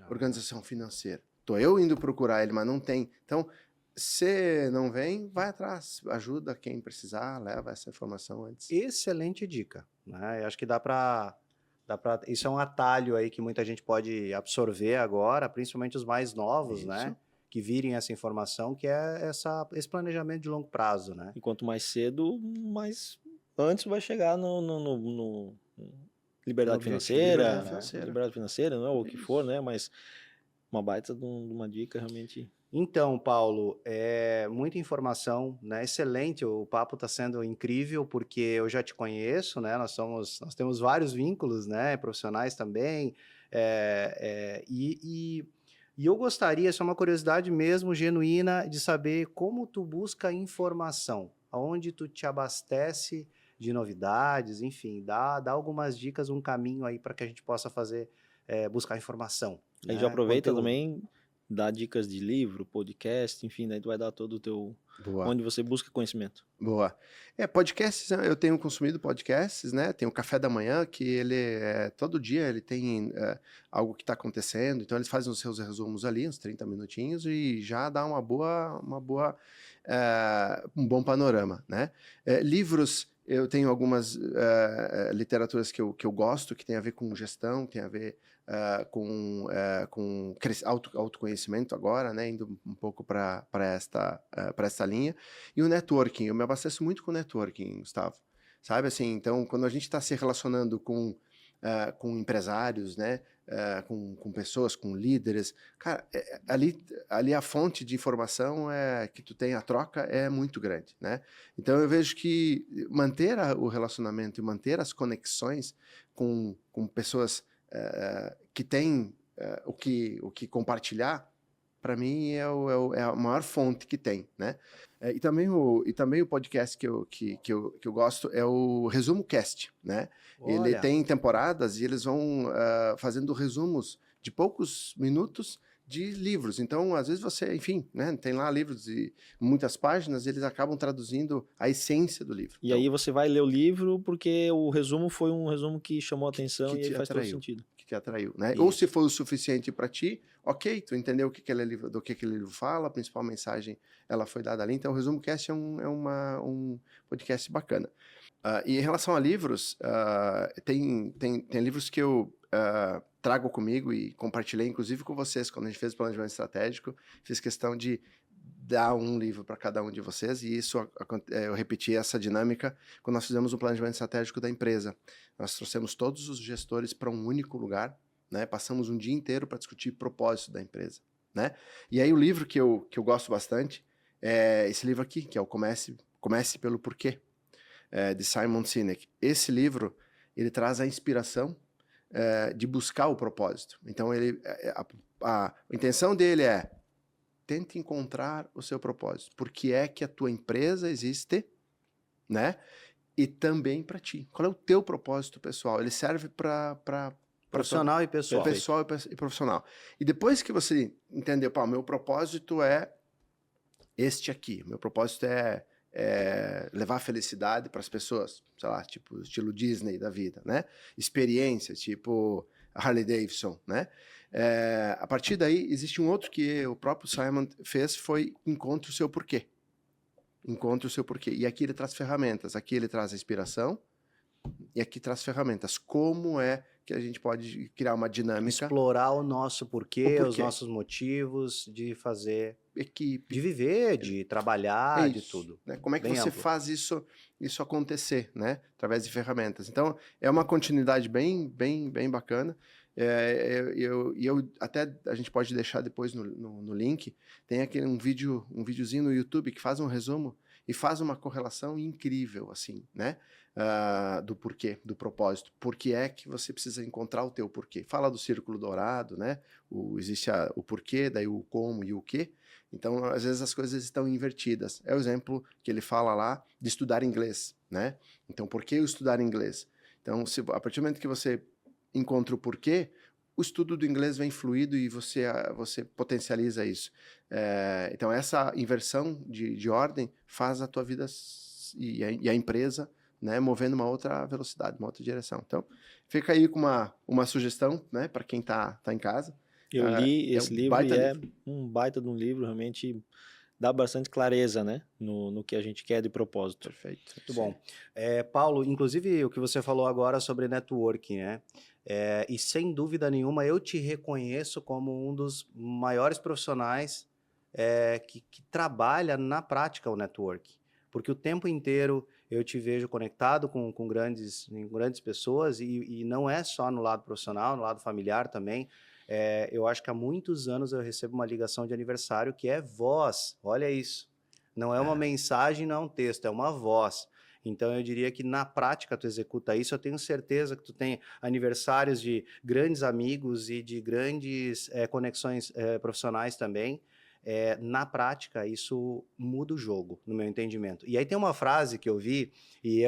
organização financeira. Estou eu indo procurar ele, mas não tem. Então, se não vem, vai atrás, ajuda quem precisar, leva essa informação antes. Excelente dica, né? Eu acho que dá para isso é um atalho aí que muita gente pode absorver agora, principalmente os mais novos, né? Que virem essa informação, que é esse planejamento de longo prazo, né? E quanto mais cedo, mais antes vai chegar no liberdade financeira, liberdade financeira, não é o que for, né? Mas uma baita de uma dica realmente. Então, Paulo, muita informação, né? Excelente, o papo está sendo incrível, porque eu já te conheço, né? Nós temos vários vínculos, né? Profissionais também, e E eu gostaria, isso é uma curiosidade mesmo, genuína, de saber como tu busca informação, aonde tu te abastece de novidades, enfim, dá algumas dicas, um caminho aí para que a gente possa fazer, buscar informação, Aí já né? aproveita Conteúdo. também, dá dicas de livro, podcast, enfim, daí tu vai dar todo o teu... Boa. onde você busca conhecimento. Boa. Podcasts, eu tenho consumido podcasts, né? Tem o Café da Manhã, que ele todo dia ele tem algo que está acontecendo, então eles fazem os seus resumos ali, uns 30 minutinhos, e já dá um bom panorama, né? Livros, eu tenho algumas literaturas que eu gosto, que tem a ver com gestão, tem a ver com autoconhecimento agora, né? Indo um pouco para esta linha. E o networking, eu me abasteço muito com o networking, Gustavo. Sabe assim, então, quando a gente está se relacionando com empresários, né? Com pessoas, com líderes, cara, ali a fonte de informação que tu tem, a troca é muito grande, né? Então eu vejo que manter o relacionamento e manter as conexões com pessoas que têm o que compartilhar, para mim é a maior fonte que tem, né? E também o podcast que eu gosto é o Resumo Cast, né? Ele Olha, tem temporadas e eles vão fazendo resumos de poucos minutos de livros. Então, às vezes você, enfim, né, tem lá livros de muitas páginas, eles acabam traduzindo a essência do livro. E Então, aí você vai ler o livro porque o resumo foi um resumo que chamou a atenção que e aí te faz todo atraiu. sentido. Que te atraiu, né? Ou se isso. for o suficiente para ti, ok, tu entendeu do que aquele livro fala, a principal mensagem ela foi dada ali. Então, o Resumo Cast um podcast bacana. E em relação a livros, tem livros que eu trago comigo e compartilhei, inclusive com vocês, quando a gente fez o planejamento estratégico, fiz questão de dar um livro para cada um de vocês, e isso eu repeti essa dinâmica quando nós fizemos o planejamento estratégico da empresa. Nós trouxemos todos os gestores para um único lugar, né? Passamos um dia inteiro para discutir propósito da empresa, né? E aí o livro que eu gosto bastante é esse livro aqui, que é o Comece pelo Porquê, de Simon Sinek. Esse livro, ele traz a inspiração de buscar o propósito. Então, a intenção dele é tente encontrar o seu propósito. Por que é que a tua empresa existe, né? E também para ti. Qual é o teu propósito pessoal? Ele serve para Profissional e pessoal. pessoal e profissional. E depois que você entendeu, pá, meu propósito é este aqui. Meu propósito é levar felicidade para as pessoas, sei lá, tipo estilo Disney da vida, né? Experiência, tipo Harley Davidson, né? A partir daí, existe um outro que o próprio Simon fez, foi encontre o seu porquê. Encontre o seu porquê. E aqui ele traz ferramentas. Aqui ele traz a inspiração e aqui traz ferramentas. Como é que a gente pode criar uma dinâmica? Explorar o nosso porquê, O os porquê. nossos motivos de fazer, Equipe. de viver, de trabalhar, de tudo. Né? Como é que Bem você amplo. faz isso acontecer, né? Através de ferramentas. Então, é uma continuidade bem bacana. Até a gente pode deixar depois no link, tem um videozinho no YouTube que faz um resumo e faz uma correlação incrível, assim, né? Do porquê, do propósito. Por que é que você precisa encontrar o teu porquê? Fala do círculo dourado, né? Existe o porquê, daí o como e o quê. Então, às vezes as coisas estão invertidas. É o exemplo que ele fala lá de estudar inglês, né? Então, por que eu estudar inglês? Então, a partir do momento que você encontra o porquê, o estudo do inglês vem fluido e você potencializa isso. Então, essa inversão de ordem faz a tua vida e a empresa, né, movendo uma outra velocidade, uma outra direção. Então, fica aí com uma sugestão, né, para quem tá em casa. Eu li esse livro e é livro. um baita de um livro, realmente dá bastante clareza, né, no que a gente quer de propósito. Perfeito. Muito bom. Paulo, inclusive o que você falou agora sobre networking, né? E sem dúvida nenhuma eu te reconheço como um dos maiores profissionais que trabalha na prática o networking. Porque o tempo inteiro eu te vejo conectado com grandes pessoas e não é só no lado profissional, no lado familiar também. Eu acho que há muitos anos eu recebo uma ligação de aniversário que é voz. Olha isso. Não é uma mensagem, não é um texto, é uma voz. Então, eu diria que na prática tu executa isso. Eu tenho certeza que tu tem aniversários de grandes amigos e de grandes conexões profissionais também. Na prática, isso muda o jogo, no meu entendimento. E aí tem uma frase que eu vi e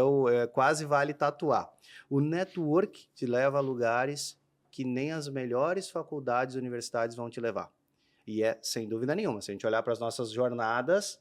quase vale tatuar. O network te leva a lugares que nem as melhores faculdades e universidades vão te levar. E sem dúvida nenhuma, se a gente olhar para as nossas jornadas,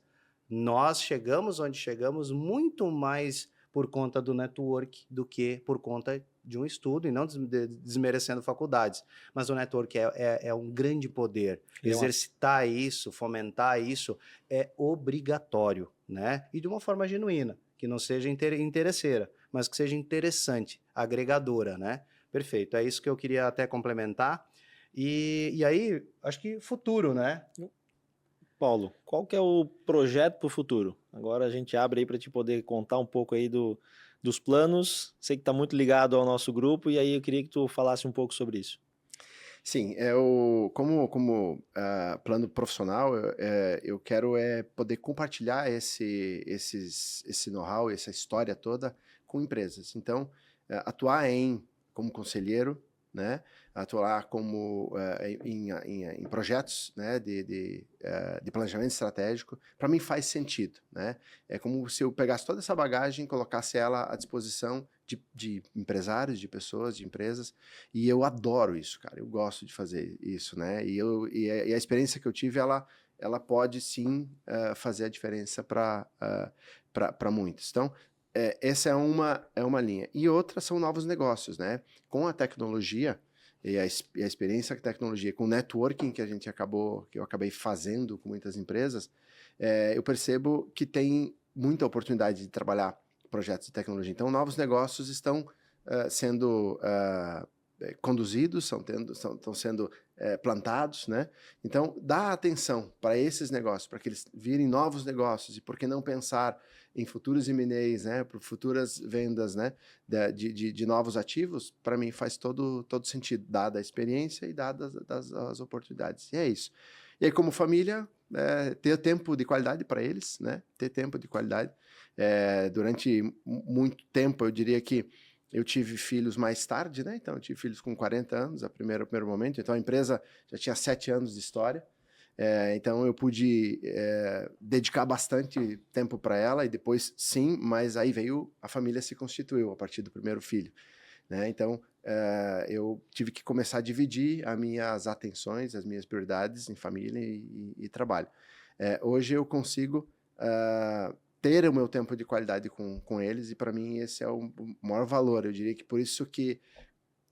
nós chegamos onde chegamos muito mais por conta do network do que por conta de um estudo, e não desmerecendo faculdades. Mas o network é um grande poder. Exercitar isso, fomentar isso, é obrigatório, né? E de uma forma genuína, que não seja interesseira, mas que seja interessante, agregadora, né? Perfeito, é isso que eu queria até complementar. E aí, acho que futuro, né? Paulo, qual que é o projeto para o futuro? Agora a gente abre aí para te poder contar um pouco aí dos planos. Sei que está muito ligado ao nosso grupo e aí eu queria que tu falasse um pouco sobre isso. Sim, como plano profissional, eu quero poder compartilhar esse know-how, essa história toda com empresas. Então, atuar como conselheiro, né? Atuar em projetos, né? de planejamento estratégico, para mim faz sentido, né? É como se eu pegasse toda essa bagagem e colocasse ela à disposição de empresários, de pessoas, de empresas, e eu adoro isso, cara. Eu gosto de fazer isso, né? E a experiência que eu tive, ela pode sim fazer a diferença para muitos. Então, essa é uma linha. E outra são novos negócios, né? Com a tecnologia e a experiência com a tecnologia, com o networking que eu acabei fazendo com muitas empresas, eu percebo que tem muita oportunidade de trabalhar projetos de tecnologia. Então, novos negócios estão sendo conduzidos, estão sendo plantados, né? Então, dá atenção para esses negócios, para que eles virem novos negócios, e por que não pensar em futuros M&As, né? Por futuras vendas, né? De novos ativos, para mim faz todo sentido, dada a experiência e dadas as oportunidades. E é isso. E aí, como família, ter tempo de qualidade para eles, né? Ter tempo de qualidade. Durante muito tempo, eu diria que eu tive filhos mais tarde, né? Então, eu tive filhos com 40 anos, no primeiro momento. Então, a empresa já tinha 7 anos de história. Então, eu pude dedicar bastante tempo para ela. E depois, sim, mas aí a família se constituiu a partir do primeiro filho, né? Então, eu tive que começar a dividir as minhas atenções, as minhas prioridades em família e trabalho. Hoje, eu consigo ter o meu tempo de qualidade com eles, e para mim esse é o maior valor. Eu diria que por isso que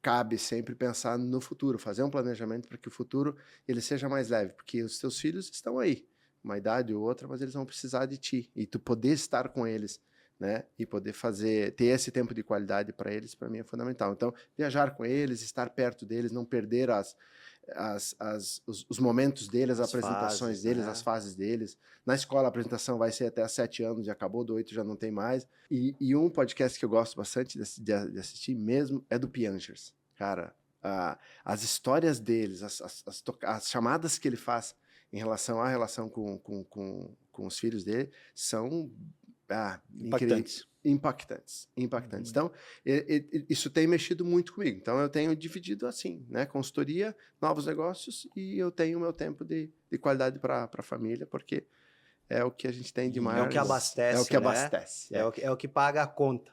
cabe sempre pensar no futuro, fazer um planejamento para que o futuro ele seja mais leve, porque os teus filhos estão aí, uma idade ou outra, mas eles vão precisar de ti, e tu poder estar com eles, né, e poder ter esse tempo de qualidade para eles, para mim é fundamental. Então, viajar com eles, estar perto deles, não perder os momentos deles, as apresentações fases, deles, né? as fases deles. Na escola, a apresentação vai ser até 7 anos, já acabou, do 8 já não tem mais. E um podcast que eu gosto bastante de assistir mesmo é do Piangers. Cara, as histórias deles, as chamadas que ele faz em relação à relação com os filhos dele são impactantes. Então, isso tem mexido muito comigo. Então, eu tenho dividido assim, né? Consultoria, novos negócios, e eu tenho o meu tempo de qualidade para a família, porque é o que a gente tem de maior. É o que abastece, é o que né? abastece. É o que paga a conta.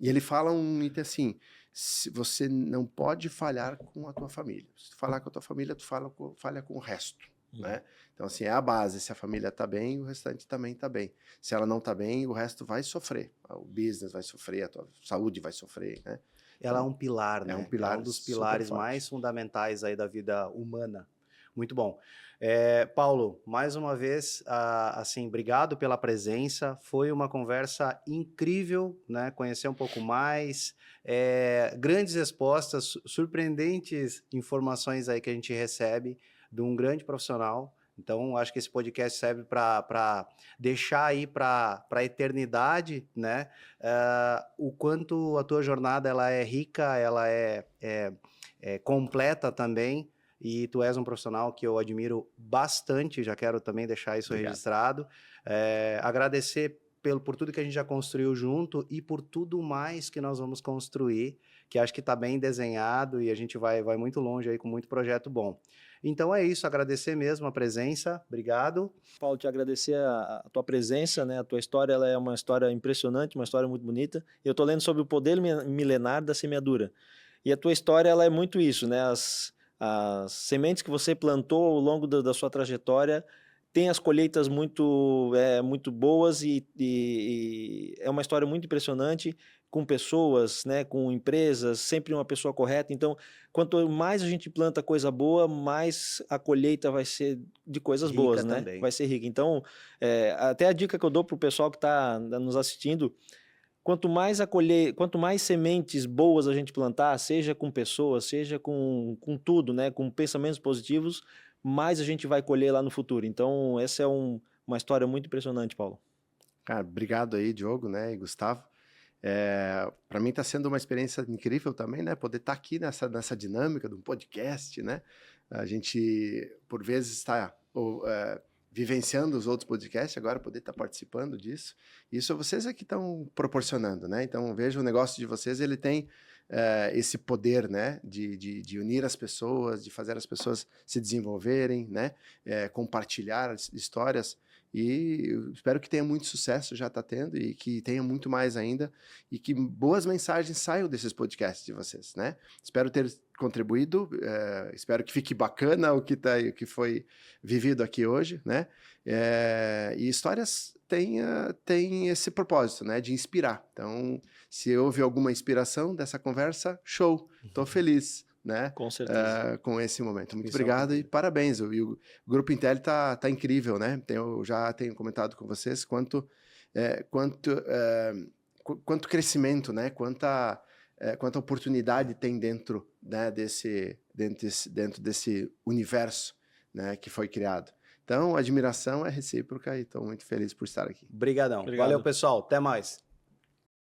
E ele fala um item assim: se você não pode falhar com a tua família. Se tu falar com a tua família, tu falha com o resto. Né? Então, assim, é a base. Se a família está bem, o restante também está bem. Se ela não está bem, o resto vai sofrer. O business vai sofrer, a tua saúde vai sofrer, né? Ela é um pilar, né? É um pilar, é um dos pilares super forte. mais fundamentais aí da vida humana. Muito bom. Paulo, mais uma vez, assim, obrigado pela presença. Foi uma conversa incrível, né? Conhecer um pouco mais, grandes respostas, surpreendentes informações aí que a gente recebe de um grande profissional. Então, acho que esse podcast serve para deixar aí para a eternidade, né? O quanto a tua jornada ela é rica, ela é completa também. E tu és um profissional que eu admiro bastante, já quero também deixar isso registrado. Agradecer por tudo que a gente já construiu junto e por tudo mais que nós vamos construir, que acho que está bem desenhado e a gente vai muito longe aí com muito projeto bom. Então é isso, agradecer mesmo a presença, obrigado. Paulo, te agradecer a tua presença, né? A tua história, ela é uma história impressionante, uma história muito bonita. Eu estou lendo sobre o poder milenar da semeadura. E a tua história, ela é muito isso, né? As sementes que você plantou ao longo da sua trajetória tem as colheitas muito boas e é uma história muito impressionante, com pessoas, né, com empresas, sempre uma pessoa correta. Então, quanto mais a gente planta coisa boa, mais a colheita vai ser de coisas Rica boas, né? também. Vai ser rica. Então, até a dica que eu dou para o pessoal que está nos assistindo, quanto mais sementes boas a gente plantar, seja com pessoas, seja com tudo, né, com pensamentos positivos, mais a gente vai colher lá no futuro. Então, essa é uma história muito impressionante, Paulo. Cara, obrigado aí, Diogo, né, e Gustavo. Para mim está sendo uma experiência incrível também, né, poder estar aqui nessa dinâmica de um podcast, né. A gente, por vezes, está vivenciando os outros podcasts, agora poder estar participando disso. Isso vocês é que estão proporcionando, né? Então, veja, o negócio de vocês, ele tem esse poder, né? De unir as pessoas, de fazer as pessoas se desenvolverem, né? Compartilhar histórias. E eu espero que tenha muito sucesso, já está tendo, e que tenha muito mais ainda, e que boas mensagens saiam desses podcasts de vocês, né? Espero ter contribuído, espero que fique bacana o que foi vivido aqui hoje, né? E histórias têm esse propósito, né? De inspirar. Então, se houve alguma inspiração dessa conversa, show, estou feliz, né? Com certeza. Com esse momento. Muito Isso obrigado e parabéns. E o Grupo Intelli tá incrível, né? Eu já tenho comentado com vocês quanto crescimento, né? Quanta oportunidade tem dentro, né, dentro desse universo, né, que foi criado. Então, a admiração é recíproca e estou muito feliz por estar aqui. Obrigadão. Obrigado. Valeu, pessoal. Até mais.